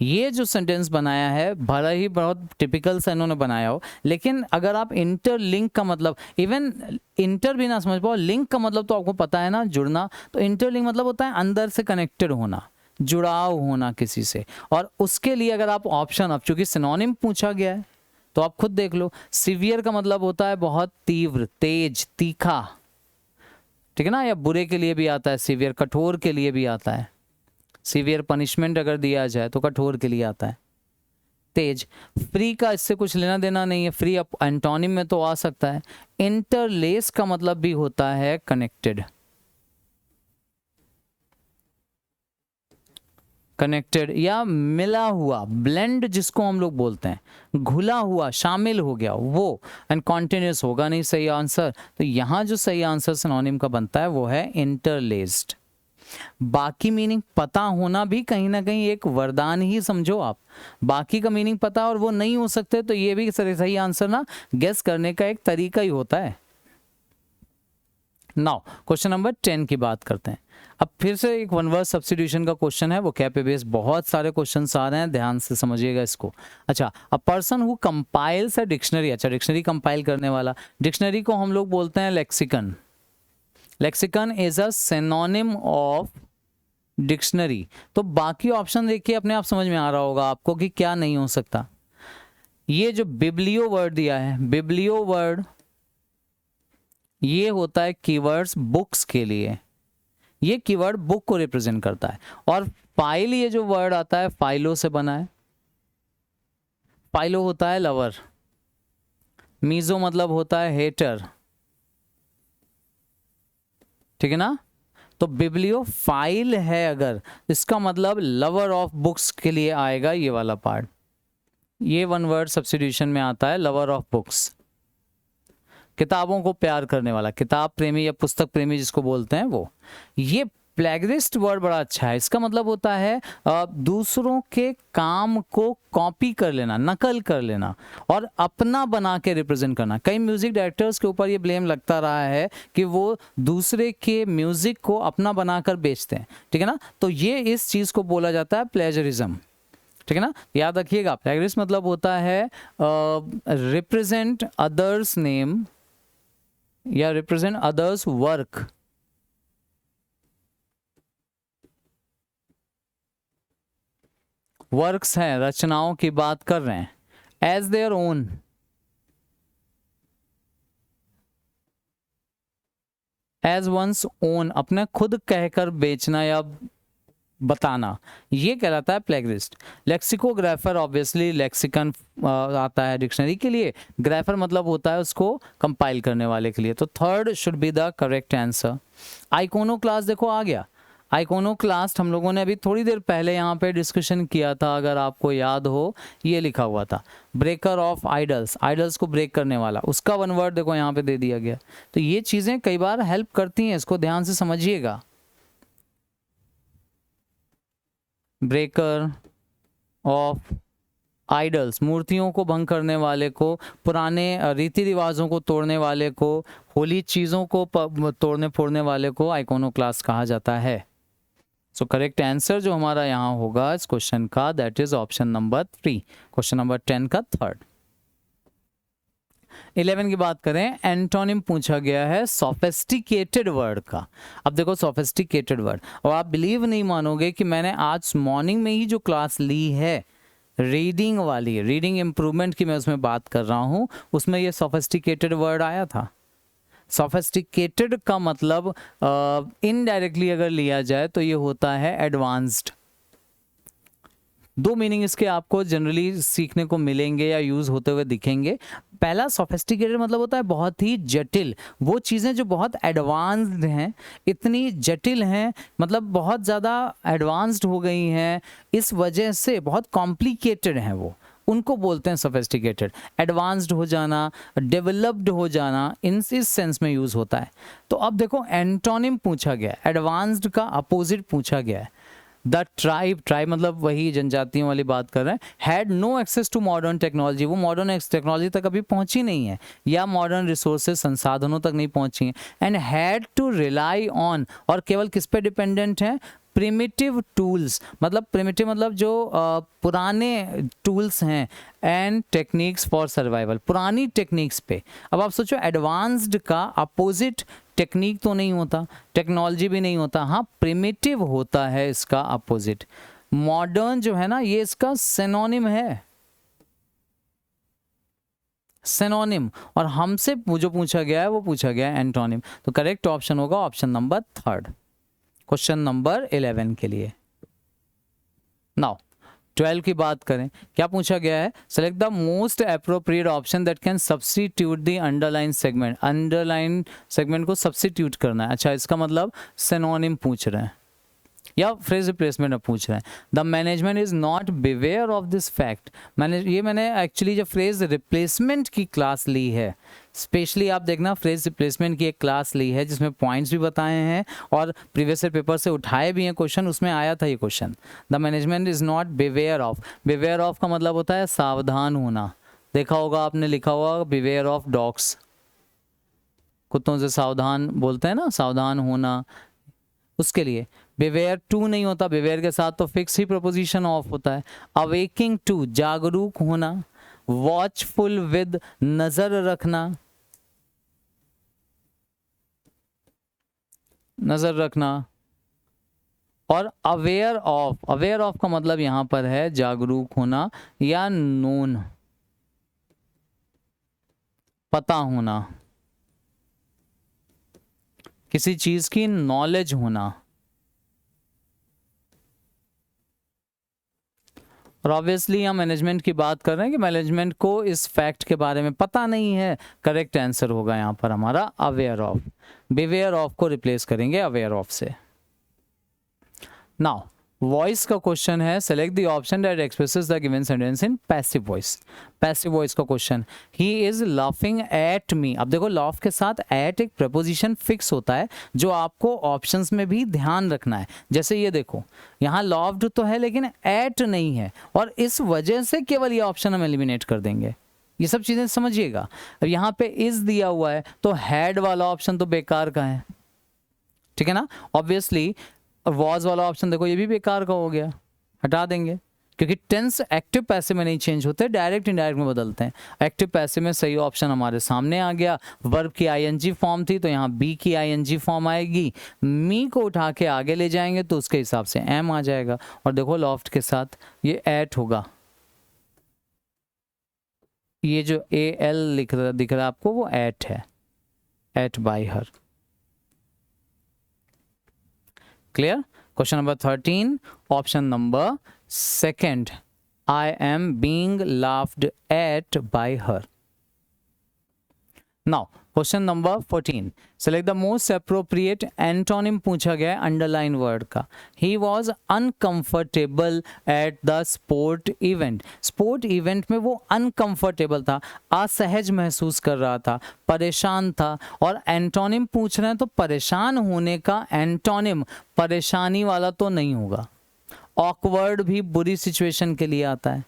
ये जो सेंटेंस बनाया है, भला ही बहुत टिपिकल सा इन्होंने बनाया हो, लेकिन अगर आप इंटरलिंक का मतलब, इवन इंटर भी ना समझ पाओ, लिंक का मतलब तो आपको पता है ना, जुड़ना। तो इंटरलिंक मतलब होता है अंदर से कनेक्टेड होना, जुड़ाव होना किसी से। और उसके लिए अगर आप ऑप्शन, अब चूंकि सिनोनिम पूछा गया है तो आप खुद देख लो। सिवियर का मतलब होता है बहुत तीव्र, तेज, तीखा, ठीक है ना, या बुरे के लिए भी आता है सिवियर, कठोर के लिए भी आता है। सीवियर पनिशमेंट अगर दिया जाए तो कठोर के लिए आता है। तेज, फ्री का इससे कुछ लेना देना नहीं है, फ्री एंटोनिम में तो आ सकता है। इंटरलेस का मतलब भी होता है कनेक्टेड, कनेक्टेड या मिला हुआ, ब्लेंड जिसको हम लोग बोलते हैं, घुला हुआ, शामिल हो गया वो। एंड कॉन्टिन्यूस होगा नहीं सही आंसर। तो यहां जो सही आंसर सिनोनिम का बनता है वो है इंटरलेस्ड। बाकी मीनिंग पता होना भी कहीं ना कहीं एक वरदान ही समझो आप। बाकी का मीनिंग पता और वो नहीं हो सकते तो ये भी सही आंसर ना गेस करने का एक तरीका ही होता है। नाउ क्वेश्चन नंबर 10 की बात करते हैं। अब फिर से एक वन वर्ड सब्स्टिट्यूशन का क्वेश्चन है, वो क्या पे बेस्ड बहुत सारे क्वेश्चंस आ रहे हैं, ध्यान से समझिएगा इसको। अच्छा, a person who compiles a dictionary, अच्छा डिक्शनरी कंपाइल करने वाला, डिक्शनरी को हम लोग बोलते हैं lexicon. Lexicon is a synonym of dictionary. तो बाकी ऑप्शन देखिए अपने आप समझ में आ रहा होगा आपको कि क्या नहीं हो सकता। ये जो बिब्लियो वर्ड दिया है, बिब्लियो वर्ड ये होता है कीवर्ड्स बुक्स के लिए, ये कीवर्ड बुक को रिप्रेजेंट करता है। और फाइल, ये जो वर्ड आता है फाइलो से बना है, फाइलो होता है लवर, मीजो मतलब होता है हेटर, ठीक है ना। तो बिब्लियो फाइल है अगर, इसका मतलब लवर ऑफ बुक्स के लिए आएगा ये वाला पार्ट। ये वन वर्ड सब्स्टिट्यूशन में आता है, लवर ऑफ बुक्स, किताबों को प्यार करने वाला, किताब प्रेमी या पुस्तक प्रेमी जिसको बोलते हैं वो। ये प्लेगरिस्ट वर्ड बड़ा अच्छा है, इसका मतलब होता है दूसरों के काम को कॉपी कर लेना, नकल कर लेना और अपना बना के रिप्रेजेंट करना। कई म्यूजिक डायरेक्टर्स के ऊपर ये ब्लेम लगता रहा है कि वो दूसरे के म्यूजिक को अपना बनाकर बेचते हैं, ठीक है ना। तो ये इस चीज को बोला जाता है प्लेजरिज्म, ठीक है ना। याद रखिएगा, प्लेजरिज्म मतलब होता है रिप्रेजेंट अदर्स नेम या रिप्रेजेंट अदर्स वर्क, वर्क्स हैं, रचनाओं की बात कर रहे हैं, as their own, as one's own, अपने खुद कहकर बेचना या बताना, ये कहलाता है प्लेगरिस्ट। लेक्सिकोग्राफर ऑब्वियसली लेक्सिकन आता है डिक्शनरी के लिए, ग्राफर मतलब होता है उसको कंपाइल करने वाले के लिए। तो third should be the correct answer. Iconoclast देखो आ गया, आइकोनोक्लास्ट हम लोगों ने अभी थोड़ी देर पहले यहाँ पे डिस्कशन किया था, अगर आपको याद हो, ये लिखा हुआ था ब्रेकर ऑफ आइडल्स, आइडल्स को ब्रेक करने वाला, उसका वन वर्ड देखो यहाँ पे दे दिया गया। तो ये चीजें कई बार हेल्प करती हैं, इसको ध्यान से समझिएगा। ब्रेकर ऑफ आइडल्स, मूर्तियों को भंग करने वाले को, पुराने रीति रिवाजों को तोड़ने वाले को, होली चीजों को तोड़ने फोड़ने वाले को आइकोनोक्लास्ट कहा जाता है। सो करेक्ट आंसर जो हमारा यहाँ होगा इस क्वेश्चन का, that is option number 3, question number 10 का थर्ड। 11 की बात करें, एंटोनिम पूछा गया है सोफिस्टिकेटेड वर्ड का। अब देखो सोफिस्टिकेटेड वर्ड, और आप बिलीव नहीं मानोगे कि मैंने आज मॉर्निंग में ही जो क्लास ली है रीडिंग वाली, रीडिंग इम्प्रूवमेंट की मैं उसमें बात कर रहा हूँ, उसमें ये सोफिस्टिकेटेड वर्ड आया था। सोफिस्टिकेटेड का मतलब इनडायरेक्टली अगर लिया जाए तो ये होता है एडवांस्ड। दो मीनिंग इसके आपको जनरली सीखने को मिलेंगे या यूज होते हुए दिखेंगे। पहला सोफिस्टिकेटेड मतलब होता है बहुत ही जटिल, वो चीज़ें जो बहुत एडवांस्ड हैं, इतनी जटिल हैं, मतलब बहुत ज़्यादा एडवांस्ड हो गई हैं, इस वजह से बहुत कॉम्प्लिकेटेड हैं वो, उनको बोलते हैं सोफिस्टिकेटेड। एडवांस्ड हो जाना, डेवलप्ड हो जाना, इस सेंस में यूज होता है। तो अब देखो एंटोनिम पूछा गया, एडवांस्ड का अपोजिट पूछा गया है। द ट्राइब, ट्राइब मतलब वही जनजातियों वाली बात कर रहे हैं, had no access to modern technology, वो मॉडर्न टेक्नोलॉजी तक अभी पहुंची नहीं है, या मॉडर्न रिसोर्सेज संसाधनों तक नहीं पहुंची हैं। And had to rely on, और केवल किस पे डिपेंडेंट है, प्रिमिटिव टूल्स, मतलब प्रिमिटिव मतलब जो पुराने टूल्स हैं, एंड टेक्निक्स फॉर सर्वाइवल, पुरानी टेक्निक्स पे। अब आप सोचो एडवांस्ड का अपोजिट टेक्निक तो नहीं होता, टेक्नोलॉजी भी नहीं होता, हाँ प्रिमिटिव होता है इसका अपोजिट। मॉडर्न जो है ना, ये इसका सिनोनिम है, सिनोनिम। और हमसे जो पूछा गया है वो पूछा गया है एंटोनिम। तो करेक्ट ऑप्शन होगा ऑप्शन नंबर 3, क्वेश्चन नंबर 11 के लिए। नाउ 12 की बात करें, क्या पूछा गया है, select the most appropriate option that can substitute the underline segment, underline segment को सब्स्टिट्यूट करना है। अच्छा, इसका मतलब सिनोनिम पूछ रहे हैं या फ्रेज रिप्लेसमेंट पूछ रहे हैं। The management is not beware of this fact, मैंने एक्चुअली जब फ्रेज रिप्लेसमेंट की क्लास ली है, स्पेशली आप देखना फ्रेज रिप्लेसमेंट की एक क्लास ली है जिसमें पॉइंट्स भी बताए हैं और प्रीवियस ईयर पेपर से उठाए भी हैं क्वेश्चन, उसमें आया था ये question. The management is not beware of, beware of का मतलब होता है सावधान होना, देखा होगा आपने, लिखा हुआ बिवेयर ऑफ डॉग्स, कुत्तों से सावधान बोलते हैं ना, सावधान होना, उसके लिए बिवेयर टू नहीं होता, बिवेयर के साथ तो फिक्स ही प्रपोजिशन ऑफ होता है। अवेकिंग टू जागरूक होना, वॉचफुल विद नजर रखना, नजर रखना, और अवेयर ऑफ, अवेयर ऑफ का मतलब यहां पर है जागरूक होना या नोन, पता होना, किसी चीज की नॉलेज होना। और ऑब्वियसली हम मैनेजमेंट की बात कर रहे हैं कि मैनेजमेंट को इस फैक्ट के बारे में पता नहीं है। करेक्ट आंसर होगा यहाँ पर हमारा अवेयर ऑफ। बिवेयर ऑफ को रिप्लेस करेंगे अवेयर ऑफ से। नाउ वॉइस का क्वेश्चन है, select the option that expresses the given sentence in passive voice. Passive voice का question, he is laughing at me. अब देखो लाफ के साथ एट एक प्रपोजिशन फिक्स होता है जो आपको ऑप्शंस में भी ध्यान रखना है। जैसे ये देखो यहाँ लॉफ्ड तो है लेकिन एट नहीं है, और इस वजह से केवल ये ऑप्शन हम एलिमिनेट कर देंगे। ये सब चीजें समझिएगा। अब यहाँ पे इज दिया हुआ है तो हैड वाला ऑप्शन तो बेकार का है, ठीक है ना। ऑब्वियसली वॉज वाला ऑप्शन देखो ये भी बेकार का हो गया, हटा देंगे, क्योंकि टेंस एक्टिव पैसिव में नहीं चेंज होते, डायरेक्ट इनडायरेक्ट में बदलते हैं। एक्टिव पैसिव में सही ऑप्शन हमारे सामने आ गया। वर्ब की आईएनजी फॉर्म थी तो यहाँ बी की आईएनजी फॉर्म आएगी। मी को उठा के आगे ले जाएंगे तो उसके हिसाब से एम आ जाएगा। और देखो लॉफ्ट के साथ ये एट होगा, ये जो ए एल दिख रहा है आपको वो एट है, at by her. Clear? Question number 13, option number second. I am being laughed at by her. Now, question number 14. Select the most appropriate antonym पूछा गया है underline word का। He was uncomfortable at the sport event. Sport event में वो uncomfortable था, असहज महसूस कर रहा था, परेशान था। और एंटोनिम पूछ रहे हैं तो परेशान होने का एंटोनिम परेशानी वाला तो नहीं होगा। ऑकवर्ड भी बुरी सिचुएशन के लिए आता है,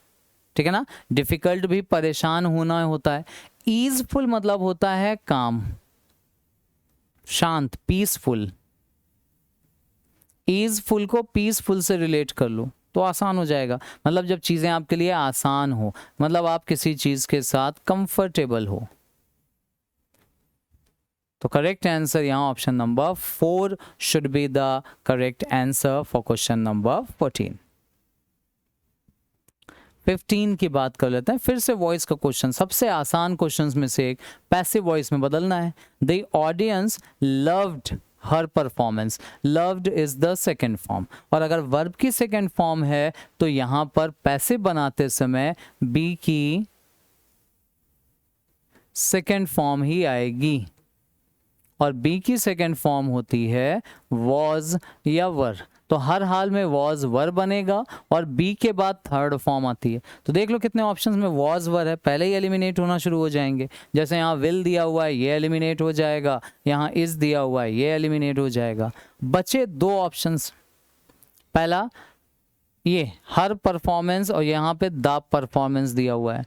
ठीक है ना। डिफिकल्ट भी परेशान होना होता है। ईजफुल मतलब होता है काम, शांत, पीसफुल। ईजफुल को पीसफुल से रिलेट कर लो तो आसान हो जाएगा। मतलब जब चीजें आपके लिए आसान हो, मतलब आप किसी चीज के साथ कंफर्टेबल हो। तो करेक्ट आंसर यहाँ option number 4 should be the correct answer for question number 14। 15 की बात कर लेते हैं। फिर से वॉइस का क्वेश्चन, सबसे आसान क्वेश्चंस में से एक, पैसिव वॉइस में बदलना है। The audience loved her performance. Loved is the second form, और अगर वर्ब की सेकेंड फॉर्म है तो यहां पर पैसिव बनाते समय बी की सेकेंड फॉर्म ही आएगी, और बी की सेकेंड फॉर्म होती है वॉज या वर। तो हर हाल में वॉज वर बनेगा, और बी के बाद थर्ड फॉर्म आती है। तो देख लो कितने ऑप्शंस में वॉज वर है, पहले ही एलिमिनेट होना शुरू हो जाएंगे। जैसे यहाँ विल दिया हुआ है ये एलिमिनेट हो जाएगा, यहाँ इज दिया हुआ है ये एलिमिनेट हो जाएगा। बचे दो ऑप्शंस, पहला ये हर परफॉर्मेंस, और यहाँ पे द परफॉर्मेंस दिया हुआ है।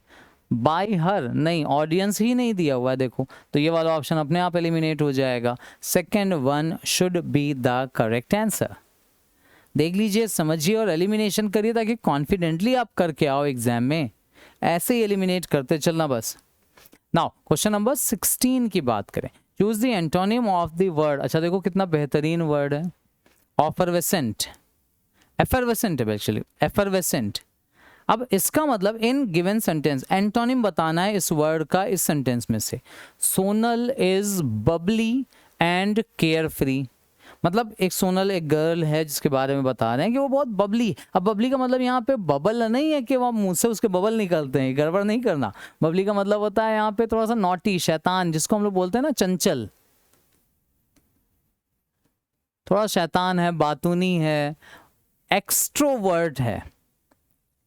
बाय हर नहीं, ऑडियंस ही नहीं दिया हुआ है देखो, तो ये वाला ऑप्शन अपने आप एलिमिनेट हो जाएगा। Second one should be the correct answer. देख लीजिए, समझिए और एलिमिनेशन करिए ताकि कॉन्फिडेंटली आप करके आओ एग्जाम में। ऐसे ही एलिमिनेट करते चलना बस। नाउ क्वेश्चन नंबर 16 की बात करें। Choose the antonym of the word. अच्छा देखो कितना बेहतरीन वर्ड है, ऑफरवेसेंट। एफरवेसेंट है एक्चुअली, एफरवेसेंट। अब इसका मतलब इन गिवन सेंटेंस एंटोनिम बताना है इस वर्ड का इस सेंटेंस में से। Sonal is Babli and care free. मतलब एक सोनल एक गर्ल है जिसके बारे में बता रहे हैं कि वो बहुत बबली। अब बबली का मतलब यहाँ पे बबल नहीं है कि वो मुंह से उसके बबल निकलते हैं, गड़बड़ नहीं करना। बबली का मतलब होता है यहाँ पे थोड़ा सा नॉटी, शैतान, जिसको हम लोग बोलते हैं ना चंचल, थोड़ा शैतान है, बातूनी है, एक्सट्रोवर्ट है,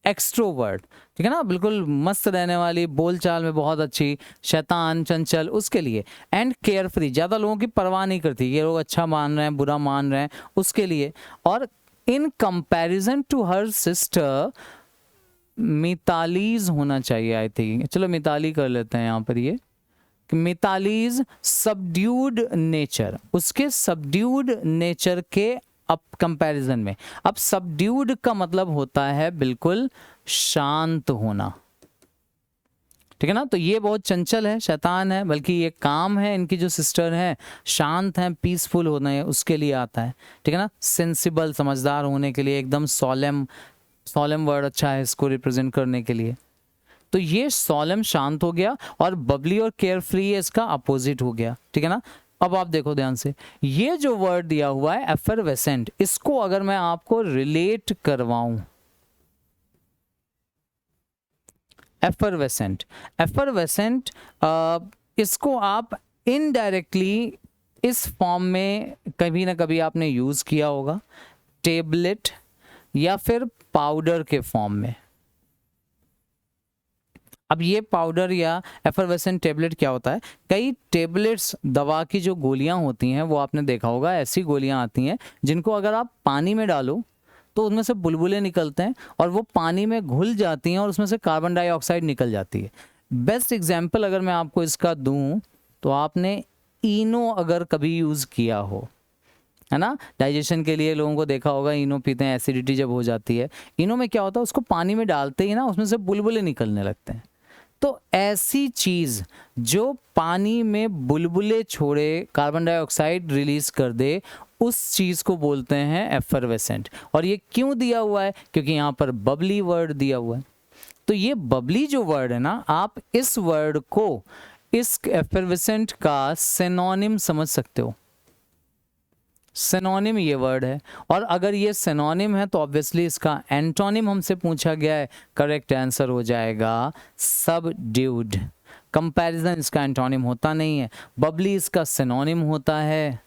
एक्सट्रोवर्ट, ठीक है ना, बिल्कुल मस्त रहने वाली, बोलचाल में बहुत अच्छी, शैतान, चंचल, उसके लिए। एंड केयर फ्री, ज़्यादा लोगों की परवाह नहीं करती, ये लोग अच्छा मान रहे हैं बुरा मान रहे हैं, उसके लिए। और in comparison to her sister, Mitali's होना चाहिए आई थिंक। चलो मिताली कर लेते हैं यहाँ पर, ये मितालीज सबड्यूड नेचर, उसके सबड्यूड नेचर के अब कंपैरिजन में। अब सबड्यूड का मतलब होता है बिल्कुल शांत होना, ठीक है ना। तो ये बहुत चंचल है, शैतान है, बल्कि ये काम है, इनकी जो सिस्टर है शांत है, पीसफुल होना है, उसके लिए आता है, ठीक है ना। सेंसिबल, समझदार होने के लिए, एकदम सोलेम, सोलेम वर्ड अच्छा है इसको रिप्रेजेंट करने के लिए। तो ये सोलेम शांत हो गया, और बबली और केयर फ्री है इसका अपोजिट हो गया, ठीक है ना। अब आप देखो ध्यान से, ये जो वर्ड दिया हुआ है एफरवेसेंट, इसको अगर मैं आपको रिलेट करवाऊं, एफरवेसेंट, एफरवेसेंट इसको आप इनडायरेक्टली इस फॉर्म में कभी ना कभी आपने यूज किया होगा, टेबलेट या फिर पाउडर के फॉर्म में। अब ये पाउडर या एफरवेसेंट टेबलेट क्या होता है, कई टेबलेट्स दवा की जो गोलियां होती हैं वो आपने देखा होगा, ऐसी गोलियां आती हैं जिनको अगर आप पानी में डालो तो उनमें से बुलबुले निकलते हैं और वो पानी में घुल जाती हैं और उसमें से कार्बन डाइऑक्साइड निकल जाती है। बेस्ट एग्जाम्पल अगर मैं आपको इसका दूं तो आपने इनो अगर कभी यूज़ किया हो, है ना, डाइजेशन के लिए लोगों को देखा होगा, इनो पीते हैं, एसिडिटी जब हो जाती है, इनो में क्या होता है, उसको पानी में डालते ही ना उसमें से बुलबुले निकलने लगते हैं। तो ऐसी चीज जो पानी में बुलबुले छोड़े, कार्बन डाइऑक्साइड रिलीज कर दे, उस चीज को बोलते हैं एफरवेसेंट। और ये क्यों दिया हुआ है, क्योंकि यहाँ पर बबली वर्ड दिया हुआ है। तो ये बबली जो वर्ड है ना, आप इस वर्ड को इस एफरवेसेंट का सिनोनिम समझ सकते हो। सिनोनिम ये वर्ड है, और अगर ये सिनोनिम है तो ऑब्वियसली इसका एंटोनिम हमसे पूछा गया है, करेक्ट आंसर हो जाएगा सबड्यूड। कंपैरिजन इसका एंटोनिम होता नहीं है, बबली इसका सिनोनिम होता है।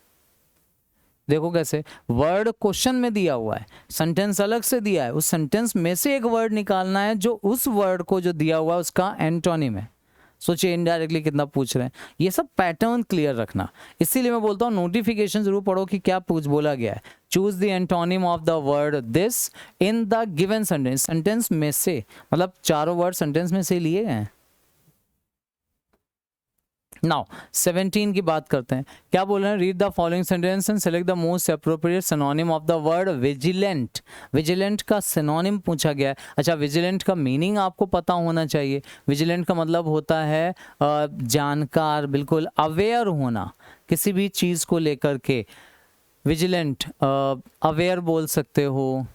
देखो कैसे, वर्ड क्वेश्चन में दिया हुआ है, सेंटेंस अलग से दिया है, उस सेंटेंस में से एक वर्ड निकालना है जो उस वर्ड को जो दिया हुआ है उसका एंटोनिम है। सोचिए इनडायरेक्टली कितना पूछ रहे हैं। ये सब पैटर्न क्लियर रखना, इसीलिए मैं बोलता हूँ नोटिफिकेशन जरूर पढ़ो कि क्या पूछ बोला गया है। Choose the antonym of the word this in the given sentence, sentence में से, मतलब चारों वर्ड सेंटेंस में से लिए गए हैं। नाउ 17 की बात करते हैं, क्या बोल रहे हैं, read the following sentence and select the most appropriate synonym of the word vigilant. Vigilant का सिनोनिम पूछा गया है। अच्छा, विजिलेंट का मीनिंग आपको पता होना चाहिए। विजिलेंट का मतलब होता है जानकार, बिल्कुल अवेयर होना किसी भी चीज को लेकर के। विजिलेंट अवेयर बोल सकते हो,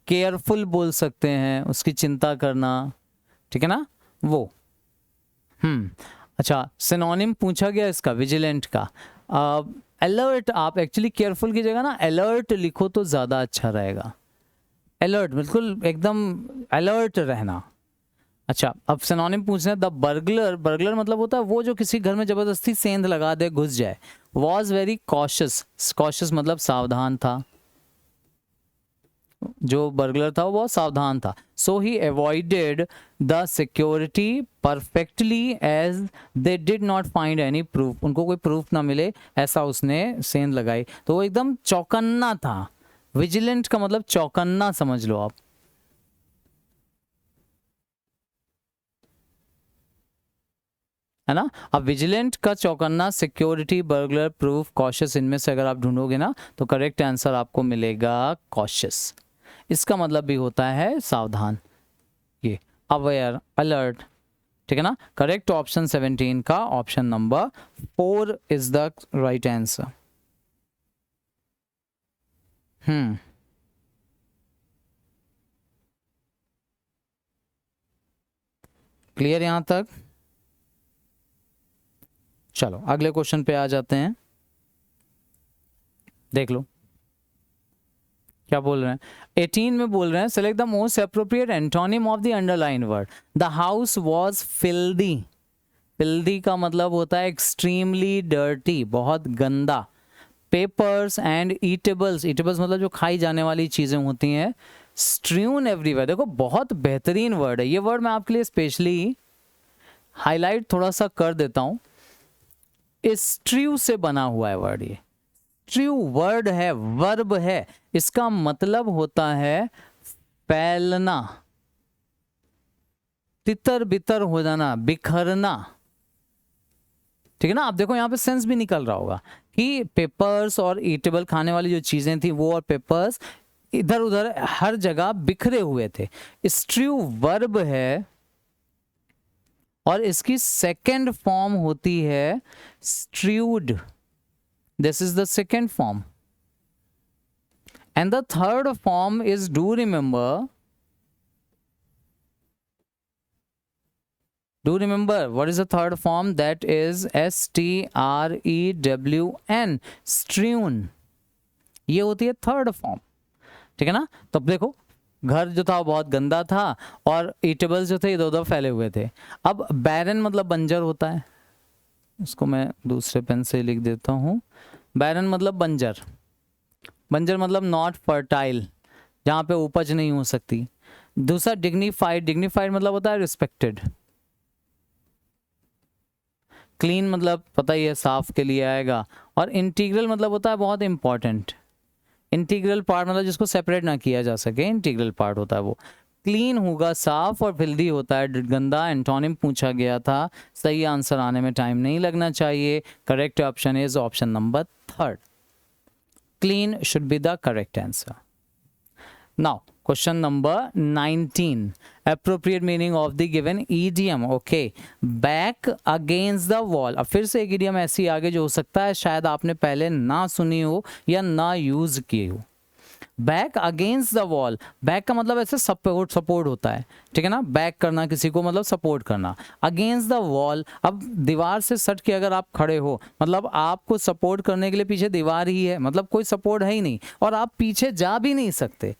केयरफुल बोल सकते हैं, उसकी चिंता करना, ठीक है ना वो। अच्छा, सिनोनिम पूछा गया इसका विजिलेंट का। अलर्ट, आप एक्चुअली केयरफुल की जगह ना अलर्ट लिखो तो ज़्यादा अच्छा रहेगा। अलर्ट, बिल्कुल एकदम अलर्ट रहना। अच्छा, अब सिनोनिम पूछना है द बर्गलर। बर्गलर मतलब होता है वो जो किसी घर में ज़बरदस्ती सेंध लगा दे, घुस जाए। वॉज वेरी कॉशियस, कॉशियस मतलब सावधान था, जो बर्गलर था वो बहुत सावधान था। So he avoided the security perfectly as they did not find any proof, उनको कोई प्रूफ ना मिले ऐसा उसने सेंध लगाई। तो वो एकदम चौकन्ना था। विजिलेंट का मतलब चौकन्ना समझ लो आप, है ना। अब विजिलेंट का चौकन्ना, सिक्योरिटी, बर्गलर, प्रूफ, कॉशियस, इनमें से अगर आप ढूंढोगे ना तो करेक्ट आंसर आपको मिलेगा कॉशियस। इसका मतलब भी होता है सावधान, ये अवेयर, अलर्ट, ठीक है ना। करेक्ट ऑप्शन 17 का option number 4 is the right answer. Clear यहां तक? चलो अगले क्वेश्चन पे आ जाते हैं, देख लो क्या बोल रहे हैं। 18 में बोल रहे हैं select the most appropriate antonym of the underline word. The house was filthy. Filthy का मतलब होता है एक्सट्रीमली डर्टी, बहुत गंदा। पेपर्स एंड ईटेबल्स, ईटेबल्स मतलब जो खाई जाने वाली चीजें होती हैं। स्ट्र्यून एवरीवेयर, देखो बहुत बेहतरीन वर्ड है ये वर्ड, मैं आपके लिए स्पेशली हाईलाइट थोड़ा सा कर देता हूं। स्ट्र्यू से बना हुआ है वर्ड, ये स्ट्र्यू वर्ड है, वर्ब है, इसका मतलब होता है फैलना। तितर बितर हो जाना, बिखरना, ठीक है ना। आप देखो यहाँ पे सेंस भी निकल रहा होगा कि पेपर्स और ईटेबल खाने वाली जो चीजें थी वो और पेपर्स इधर उधर हर जगह बिखरे हुए थे। स्ट्रू वर्ब है और इसकी सेकंड फॉर्म होती है strode, this is the second form, and the third form is do remember. Do remember what is the third form? That is strewn, strewn. ये होती है थर्ड फॉर्म, ठीक है ना। तो अब देखो घर जो था वो बहुत गंदा था और ईटेबल्स जो थे इधर उधर फैले हुए थे। अब बैरन मतलब बंजर होता है, इसको मैं दूसरे पेन से लिख देता हूँ। बैरन मतलब बंजर, बंजर मतलब नॉट फर्टाइल, जहाँ पे उपज नहीं हो सकती। दूसरा डिग्निफाइड, डिग्निफाइड मतलब होता है रिस्पेक्टेड। क्लीन मतलब पता ही है साफ के लिए आएगा। और इंटीग्रल मतलब होता है बहुत इंपॉर्टेंट। इंटीग्रल पार्ट मतलब जिसको सेपरेट ना किया जा सके, इंटीग्रल पार्ट होता है वो। क्लीन होगा साफ और फिल्दी होता है गंदा। एंटोनिम पूछा गया था, सही आंसर आने में टाइम नहीं लगना चाहिए। Correct option is option number third, clean should be the correct answer. Now question number 19, appropriate meaning of the given idiom. Okay, back against the wall. अब फिर से एक इडियम ऐसी आगे जो हो सकता है शायद आपने पहले ना सुनी हो या ना यूज की हो। Back against the wall, back का मतलब ऐसे सपोर्ट, सपोर्ट होता है, ठीक है ना। बैक करना किसी को मतलब सपोर्ट करना। अगेंस्ट द वॉल, अब दीवार से सट के अगर आप खड़े हो मतलब आपको सपोर्ट करने के लिए पीछे दीवार ही है, मतलब कोई सपोर्ट है ही नहीं और आप पीछे जा भी नहीं सकते।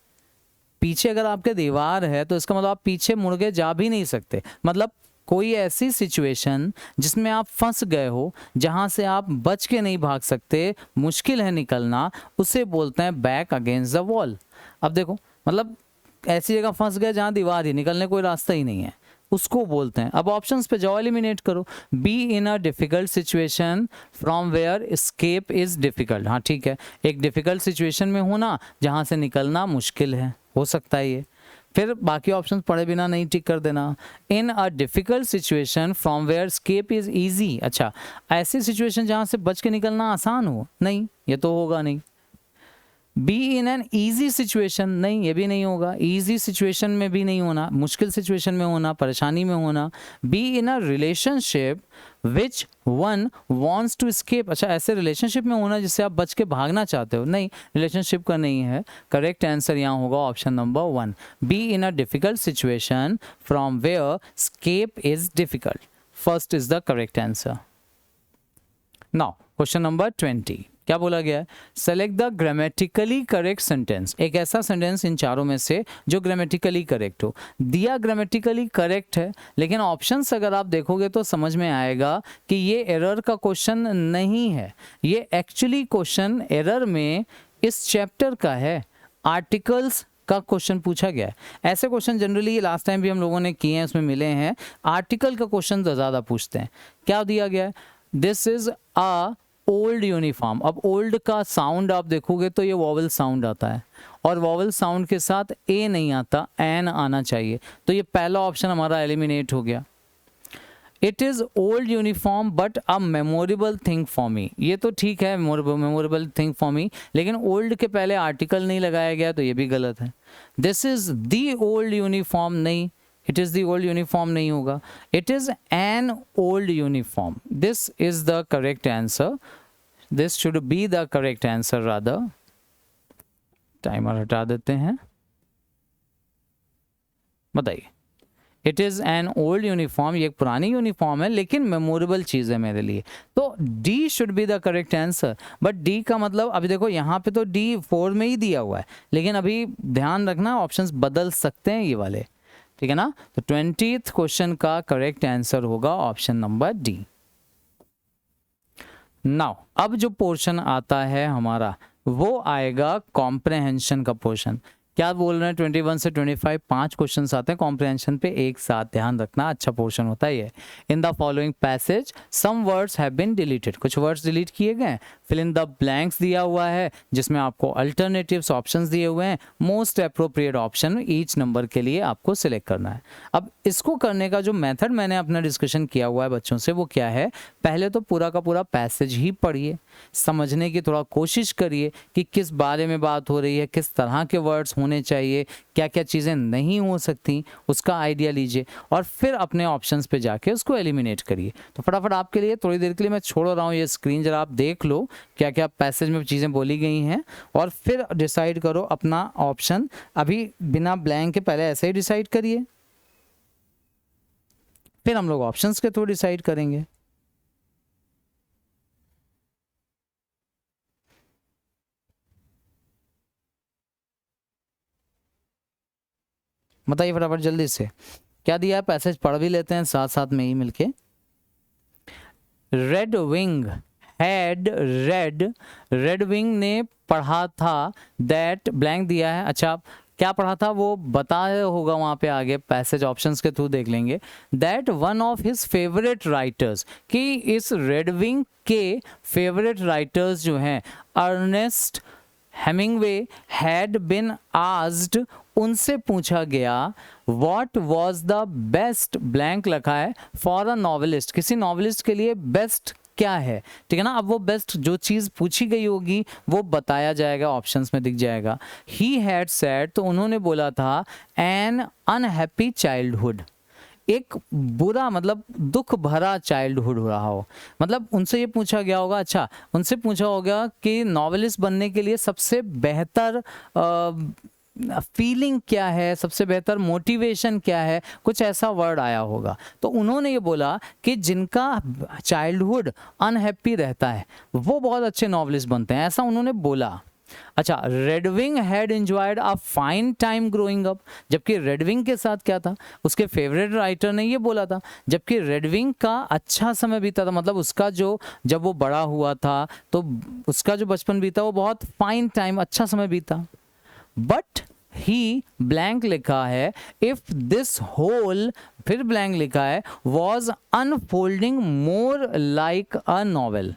पीछे अगर आपके दीवार है तो इसका मतलब आप पीछे मुड़ के जा भी नहीं सकते। मतलब कोई ऐसी सिचुएशन जिसमें आप फंस गए हो, जहां से आप बच के नहीं भाग सकते, मुश्किल है निकलना, उसे बोलते हैं बैक अगेंस्ट द वॉल। अब देखो मतलब ऐसी जगह फंस गए जहां दीवार ही, निकलने कोई रास्ता ही नहीं है, उसको बोलते हैं। अब ऑप्शंस पे जाओ, एलिमिनेट करो। Be in a difficult situation from where escape is difficult. हाँ ठीक है, एक डिफिकल्ट सिचुएशन में होना जहां से निकलना मुश्किल है, हो सकता है ये। फिर बाकी ऑप्शंस पढ़े बिना नहीं टिक कर देना। In a difficult situation from where escape is easy. अच्छा, ऐसी सिचुएशन जहां से बच के निकलना आसान हो, नहीं ये तो होगा नहीं। Be in an easy situation, नहीं ये भी नहीं होगा। ईजी सिचुएशन में भी नहीं होना, मुश्किल सिचुएशन में होना, परेशानी में होना। Be in a relationship which one wants to escape. अच्छा, ऐसे रिलेशनशिप में होना जिससे आप बच के भागना चाहते हो, नहीं रिलेशनशिप का नहीं है। करेक्ट आंसर यहाँ होगा option number 1, be in a difficult situation from where escape is difficult. First is the correct answer. Now question number 20, क्या बोला गया है? Select the grammatically correct sentence. एक ऐसा सेंटेंस इन चारों में से जो ग्रामेटिकली करेक्ट हो। दिया ग्रामेटिकली करेक्ट है, लेकिन ऑप्शंस अगर आप देखोगे तो समझ में आएगा कि ये एरर का क्वेश्चन नहीं है। ये एक्चुअली क्वेश्चन एरर में इस चैप्टर का है, आर्टिकल्स का क्वेश्चन पूछा गया है। ऐसे क्वेश्चन जनरली लास्ट टाइम भी हम लोगों ने किए हैं, उसमें मिले हैं। आर्टिकल का क्वेश्चन ज़्यादा पूछते हैं। क्या दिया गया है? This is a old uniform. अब ओल्ड का साउंड आप देखोगे तो ये वॉवल साउंड आता है और वॉवल साउंड के साथ ए नहीं आता, एन आना चाहिए। तो ये पहला ऑप्शन हमारा एलिमिनेट हो गया। It is old uniform but a memorable thing for me. ये तो ठीक है, मेमोरेबल थिंग फॉर मी, लेकिन ओल्ड के पहले आर्टिकल नहीं लगाया गया तो ये भी गलत है। This is the old uniform, नहीं, it is the old uniform नहीं होगा। It is an old uniform, this is the correct answer. This should be the correct answer rather. Timer हटा देते हैं, बताइए। It is an old uniform, ये एक पुरानी यूनिफॉर्म है लेकिन मेमोरेबल चीज है मेरे लिए, तो D should be the correct answer. But D का मतलब अभी देखो यहाँ पे तो डी 4 में ही दिया हुआ है, लेकिन अभी ध्यान रखना ऑप्शंस बदल सकते हैं ये वाले, ठीक है ना। तो 20th क्वेश्चन का करेक्ट आंसर होगा ऑप्शन नंबर डी। नाउ अब जो पोर्शन आता है हमारा वो आएगा कॉम्प्रहेंशन का पोर्शन। क्या बोल रहे हैं? 21 से 25 5 क्वेश्चन आते हैं कॉम्प्रहेंशन पे एक साथ, ध्यान रखना, अच्छा पोर्शन होता है ये। In the following passage some words have been deleted, कुछ वर्ड्स डिलीट किए गए। फिल इन द ब्लैंक्स दिया हुआ है जिसमें आपको अल्टरनेटिव्स ऑप्शंस दिए हुए हैं, most appropriate option each number के लिए आपको सिलेक्ट करना है। अब इसको करने का जो मेथड मैंने अपना डिस्कशन किया हुआ है बच्चों से वो क्या है, पहले तो पूरा का पूरा पैसेज ही पढ़िए, समझने की थोड़ा कोशिश करिए कि किस बारे में बात हो रही है, किस तरह के वर्ड्स होने चाहिए, क्या क्या चीज़ें नहीं हो सकती उसका आइडिया लीजिए और फिर अपने ऑप्शंस पे जाके उसको एलिमिनेट करिए। तो फटाफट आपके लिए थोड़ी देर के लिए मैं छोड़ रहा हूँ ये स्क्रीन, जरा आप देख लो क्या क्या पैसेज में चीज़ें बोली गई हैं और फिर डिसाइड करो अपना ऑप्शन। अभी बिना ब्लैंक के पहले ऐसे ही डिसाइड करिए, फिर हम लोग ऑप्शंस के थ्रू डिसाइड करेंगे। बताइए फटाफट जल्दी से क्या दिया है, पैसेज पढ़ भी लेते हैं साथ साथ में ही मिलके। Red wing had read, red wing ने पढ़ा था दैट ब्लैंक दिया है। अच्छा क्या पढ़ा था वो बताया होगा वहाँ पे आगे, पैसेज ऑप्शंस के थ्रू देख लेंगे। That one of his favourite writers, कि इस रेड विंग के फेवरेट राइटर्स जो हैं Ernest Hemingway had been asked, उनसे पूछा गया what was the best blank लिखा है फॉर अ नॉवेलिस्ट, किसी नॉवेलिस्ट के लिए बेस्ट क्या है, ठीक है ना। अब वो बेस्ट जो चीज़ पूछी गई होगी वो बताया जाएगा, ऑप्शंस में दिख जाएगा। ही हैड सेड, तो उन्होंने बोला था एन अनहैप्पी चाइल्डहुड, एक बुरा मतलब दुख भरा चाइल्डहुड हो रहा हो, मतलब उनसे ये पूछा गया होगा। अच्छा उनसे पूछा होगा कि नॉवेलिस्ट बनने के लिए सबसे बेहतर फीलिंग क्या है, सबसे बेहतर मोटिवेशन क्या है, कुछ ऐसा वर्ड आया होगा। तो उन्होंने ये बोला कि जिनका चाइल्डहुड अनहैप्पी रहता है वो बहुत अच्छे नॉवेलिस्ट बनते हैं, ऐसा उन्होंने बोला। अच्छा Redwing had enjoyed a fine time growing up, जबकि रेडविंग के साथ क्या था, उसके फेवरेट राइटर ने ये बोला था, जबकि रेडविंग का अच्छा समय बीता था, मतलब उसका जो जब वो बड़ा हुआ था तो उसका जो बचपन बीता वो बहुत फाइन टाइम, अच्छा समय बीता। बट ही ब्लैंक लिखा है इफ दिस होल, फिर ब्लैंक लिखा है was unfolding more like a novel,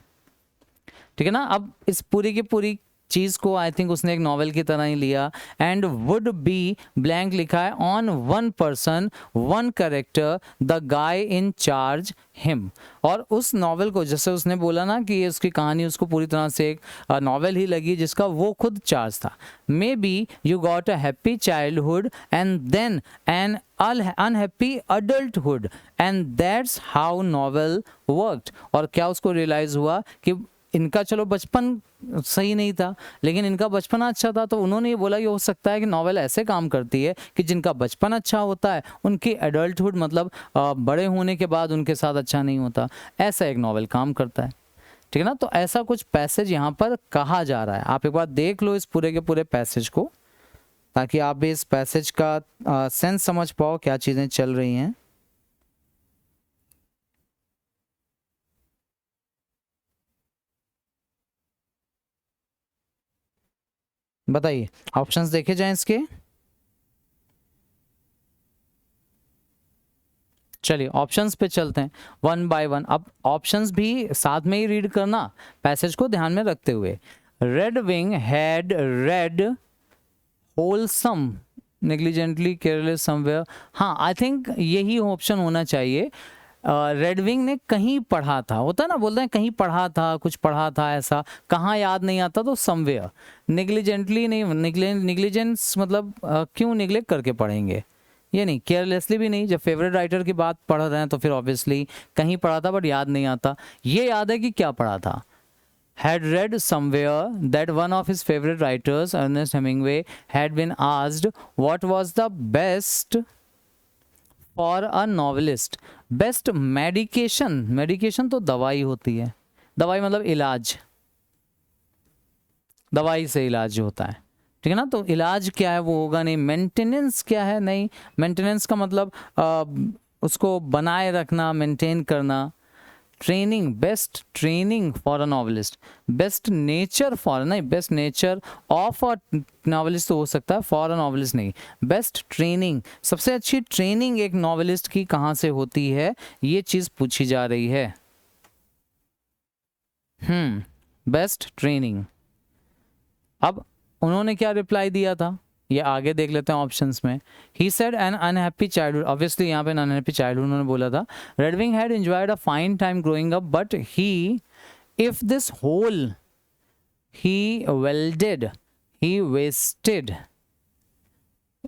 ठीक है ना। अब इस पूरी की पूरी चीज को आई थिंक उसने एक नॉवेल की तरह ही लिया। एंड वुड बी ब्लैंक लिखा है on one person one character the guy in charge him, और उस नॉवेल को जैसे उसने बोला ना कि ये उसकी कहानी उसको पूरी तरह से एक नॉवेल ही लगी जिसका वो खुद चार्ज था। Maybe you got a happy childhood and then an unhappy adulthood and that's how novel worked, और क्या उसको रियलाइज हुआ कि इनका चलो बचपन सही नहीं था लेकिन इनका बचपन अच्छा था, तो उन्होंने ये बोला कि हो सकता है कि नॉवेल ऐसे काम करती है कि जिनका बचपन अच्छा होता है उनकी एडल्टहुड मतलब बड़े होने के बाद उनके साथ अच्छा नहीं होता, ऐसा एक नॉवेल काम करता है, ठीक है ना। तो ऐसा कुछ पैसेज यहाँ पर कहा जा रहा है, आप एक बार देख लो इस पूरे के पूरे पैसेज को ताकि आप भी इस पैसेज का सेंस समझ पाओ क्या चीज़ें चल रही हैं। बताइए ऑप्शंस देखे जाएं इसके। चलिए ऑप्शंस पे चलते हैं वन बाय वन। अब ऑप्शंस भी साथ में ही रीड करना पैसेज को ध्यान में रखते हुए। Red wing had read wholesome negligently careless somewhere, हाँ आई थिंक यही ऑप्शन होना चाहिए। रेड विंग ने कहीं पढ़ा था, होता है ना, बोलते हैं कहीं पढ़ा था, कुछ पढ़ा था, ऐसा कहाँ याद नहीं आता तो समवेयर। नेग्लिजेंटली नहीं, नेग्लिजेंस मतलब क्यों निग्लेक्ट करके पढ़ेंगे, ये नहीं, केयरलेसली भी नहीं। जब फेवरेट राइटर की बात पढ़ रहे हैं तो फिर ऑब्वियसली कहीं पढ़ा था बट याद नहीं आता। ये याद है कि क्या पढ़ा था, had read somewhere that one of his favorite writers Ernest Hemingway had been asked what was the best for a novelist, best medication, medication तो दवाई होती है, दवाई मतलब इलाज, दवाई से इलाज होता है, ठीक है ना। तो इलाज क्या है वो होगा नहीं, मेंटेनेंस क्या है नहीं, मेंटेनेंस का मतलब उसको बनाए रखना, मेंटेन करना। Training, best training for a novelist, best nature for, नहीं best nature of a novelist तो हो सकता है, फॉर अ नॉवेलिस्ट नहीं। बेस्ट ट्रेनिंग, सबसे अच्छी ट्रेनिंग एक नॉवेलिस्ट की कहाँ से होती है, ये चीज़ पूछी जा रही है। Best training. अब उन्होंने क्या रिप्लाई दिया था, ये आगे देख लेते हैं ऑप्शंस में। He said an unhappy childhood, obviously यहाँ पे अनहैप्पी चाइल्डहुड उन्होंने बोला था। Redwing had enjoyed a fine time growing up but he if this whole he welded he wasted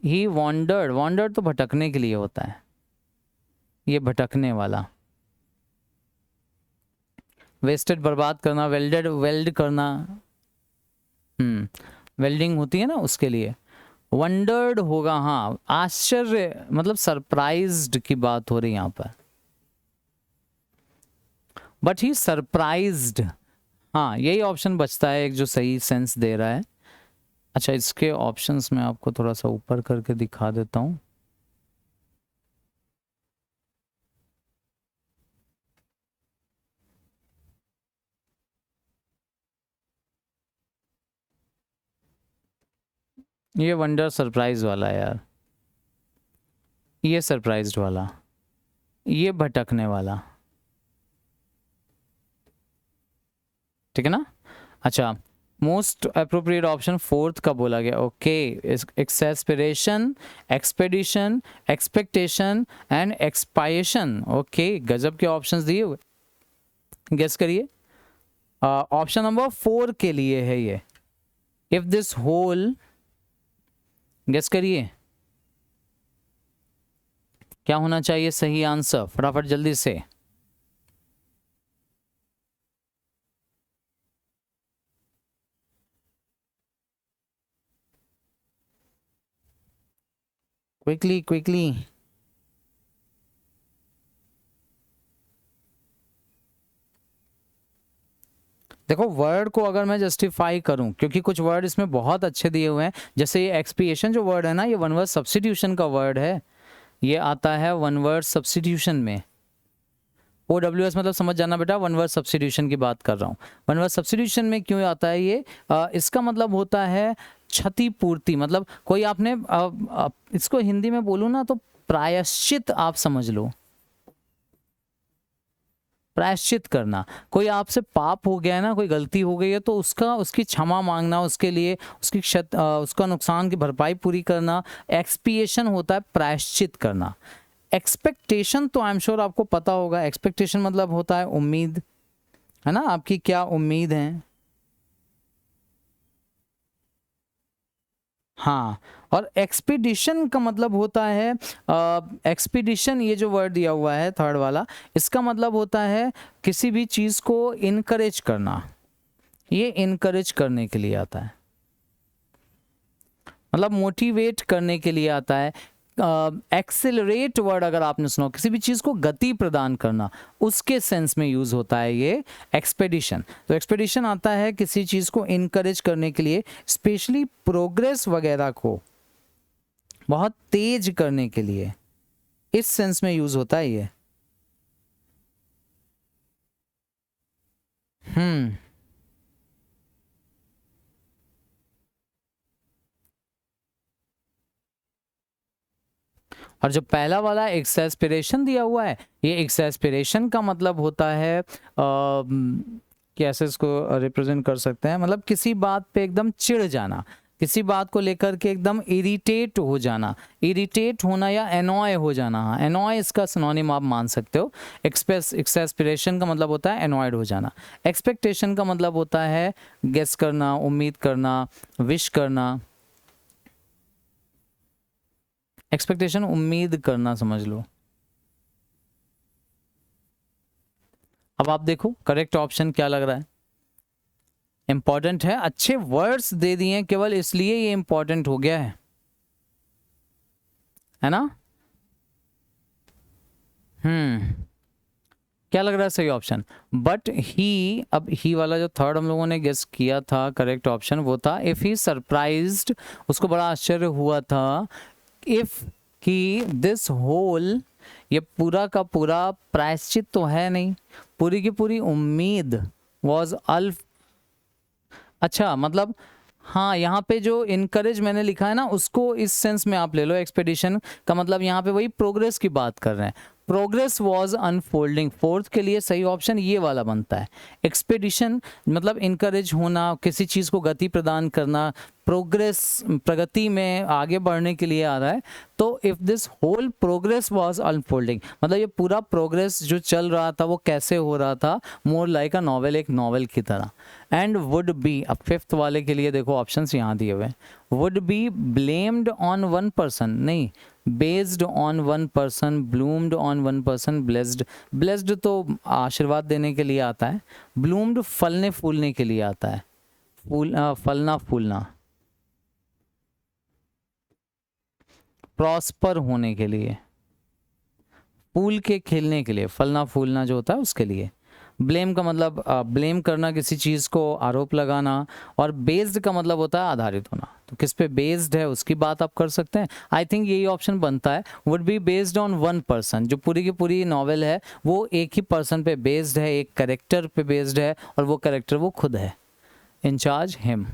he wandered, wandered तो भटकने के लिए होता है, ये भटकने वाला, वेस्टेड बर्बाद करना, वेल्डेड वेल्ड करना, वेल्डिंग होती है ना उसके लिए, वंडर्ड होगा, हाँ आश्चर्य मतलब सरप्राइज्ड की बात हो रही है यहाँ पर, बट ही सरप्राइज्ड, हाँ यही ऑप्शन बचता है एक जो सही सेंस दे रहा है। अच्छा इसके ऑप्शंस में आपको थोड़ा सा ऊपर करके दिखा देता हूँ। ये वंडर सरप्राइज वाला है यार, ये सरप्राइज्ड वाला, ये भटकने वाला, ठीक है ना। अच्छा मोस्ट अप्रोप्रिएट ऑप्शन फोर्थ का बोला गया, okay. Exasperation, expedition, expectation and expiation, okay गजब के ऑप्शंस दिए हुए, गेस करिए। ऑप्शन नंबर 4 के लिए है ये, इफ दिस होल, गेस करिए क्या होना चाहिए सही आंसर, फटाफट जल्दी से। क्विकली क्विकली, देखो वर्ड को अगर मैं जस्टिफाई करूं, क्योंकि कुछ वर्ड इसमें बहुत अच्छे दिए हुए हैं, जैसे ये एक्सपिएशन जो वर्ड है ना, ये वन वर्ड सब्स्टिट्यूशन का वर्ड है, ये आता है वन वर्ड सब्स्टिट्यूशन में। OWS मतलब समझ जाना बेटा, वन वर्ड सब्स्टिट्यूशन की बात कर रहा हूँ। वन वर्ड सब्स्टिट्यूशन में क्यों आता है ये, इसका मतलब होता है क्षतिपूर्ति, मतलब कोई आपने इसको हिंदी में बोलूँ ना तो प्रायश्चित आप समझ लो, प्रायश्चित करना। कोई आपसे पाप हो गया है ना, कोई गलती हो गई है तो उसकी क्षमा मांगना, उसके लिए उसका नुकसान की भरपाई पूरी करना, एक्सपिएशन होता है प्रायश्चित करना। एक्सपेक्टेशन तो आई एम श्योर आपको पता होगा, एक्सपेक्टेशन मतलब होता है उम्मीद, है ना, आपकी क्या उम्मीद है, हाँ। और एक्सपीडिशन का मतलब होता है, एक्सपीडिशन ये जो वर्ड दिया हुआ है थर्ड वाला, इसका मतलब होता है किसी भी चीज़ को इनकरेज करना, ये इनकरेज करने के लिए आता है, मतलब मोटिवेट करने के लिए आता है। एक्सेलरेट वर्ड अगर आपने सुना, किसी भी चीज़ को गति प्रदान करना, उसके सेंस में यूज़ होता है ये एक्सपेडिशन। तो एक्सपेडिशन आता है किसी चीज़ को इनकरेज करने के लिए, स्पेशली प्रोग्रेस वगैरह को बहुत तेज करने के लिए, इस सेंस में यूज़ होता है ये। और जो पहला वाला एक्सेस्पिरेशन दिया हुआ है, ये एक्सेस्पिरेशन का मतलब होता है कैसे इसको रिप्रेजेंट कर सकते हैं, मतलब किसी बात पे एकदम चिढ़ जाना, किसी बात को लेकर के एकदम इरिटेट हो जाना, इरिटेट होना या एनॉय हो जाना, हाँ एनॉय इसका सिनोनिम आप मान सकते हो। एक्सेस्पिरेशन का मतलब होता है एनॉयड हो जाना। एक्सपेक्टेशन का मतलब होता है गेस करना, उम्मीद करना, विश करना। एक्सपेक्टेशन उम्मीद करना समझ लो। अब आप देखो करेक्ट ऑप्शन क्या लग रहा है, इंपॉर्टेंट है, अच्छे वर्ड्स दे दिए केवल इसलिए ये इंपॉर्टेंट हो गया है ना। क्या लग रहा है सही ऑप्शन, बट ही, अब ही वाला जो थर्ड हम लोगों ने गेस किया था करेक्ट ऑप्शन वो था इफ ही सरप्राइज्ड, उसको बड़ा आश्चर्य हुआ था, इफ कि दिस होल, ये पूरा का पूरा प्रायश्चित तो है नहीं, पूरी की पूरी उम्मीद वॉज अल्फ, अच्छा मतलब हाँ यहाँ पे जो इनकरेज मैंने लिखा है ना उसको इस सेंस में आप ले लो, एक्सपेडिशन का मतलब यहाँ पे वही प्रोग्रेस की बात कर रहे हैं, प्रोग्रेस वॉज अनफोल्डिंग, फोर्थ के लिए सही ऑप्शन ये वाला बनता है। एक्सपेडिशन मतलब इनकरेज होना, किसी चीज़ को गति प्रदान करना, प्रोग्रेस प्रगति में आगे बढ़ने के लिए आ रहा है। तो if this whole progress was unfolding, मतलब ये पूरा प्रोग्रेस जो चल रहा था वो कैसे हो रहा था, मोर लाइक अ नॉवेल, एक नॉवेल की तरह। एंड वुड बी, अब फिफ्थ वाले के लिए देखो ऑप्शंस यहाँ दिए हुए, would be blamed on one person, नहीं, based on one person, bloomed on one person, blessed, blessed तो आशीर्वाद देने के लिए आता है, ब्लूम्ड फलने फूलने के लिए आता है, फलना फूलना, प्रॉस्पर होने के लिए, फूल के खिलने के लिए, फलना फूलना जो होता है उसके लिए। ब्लेम का मतलब ब्लेम करना, किसी चीज़ को आरोप लगाना, और बेस्ड का मतलब होता है आधारित होना। तो किस पे बेस्ड है उसकी बात आप कर सकते हैं। आई थिंक यही ऑप्शन बनता है, would be based on one person, जो पूरी की पूरी नॉवेल है वो एक ही पर्सन पे बेस्ड है, एक करेक्टर पे बेस्ड है, और वो करेक्टर वो खुद है, in charge him.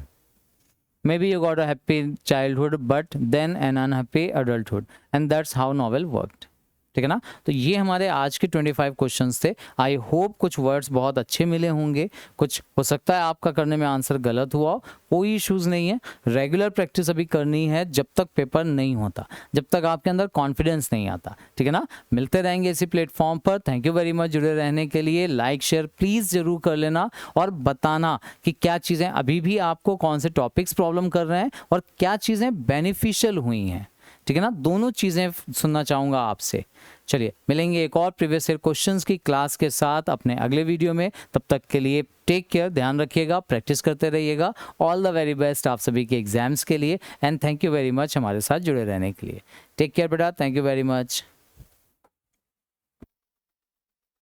Maybe you got a happy childhood but then an unhappy adulthood and that's how novel worked। ठीक है ना। तो ये हमारे आज के 25 क्वेश्चंस थे। आई होप कुछ वर्ड्स बहुत अच्छे मिले होंगे, कुछ हो सकता है आपका करने में आंसर गलत हुआ हो, कोई इश्यूज़ नहीं है। रेगुलर प्रैक्टिस अभी करनी है जब तक पेपर नहीं होता, जब तक आपके अंदर कॉन्फिडेंस नहीं आता। ठीक है ना। मिलते रहेंगे इसी प्लेटफॉर्म पर। थैंक यू वेरी मच जुड़े रहने के लिए। लाइक शेयर प्लीज़ ज़रूर कर लेना और बताना कि क्या चीज़ें अभी भी आपको, कौन से टॉपिक्स प्रॉब्लम कर रहे हैं और क्या चीज़ें बेनिफिशियल हुई हैं। ठीक है ना, दोनों चीज़ें सुनना चाहूँगा आपसे। चलिए मिलेंगे एक और प्रीवियस ईयर क्वेश्चंस की क्लास के साथ अपने अगले वीडियो में। तब तक के लिए टेक केयर, ध्यान रखिएगा, प्रैक्टिस करते रहिएगा। ऑल द वेरी बेस्ट आप सभी के एग्जाम्स के लिए and thank you very much हमारे साथ जुड़े रहने के लिए। टेक केयर बेटा, थैंक यू वेरी मच।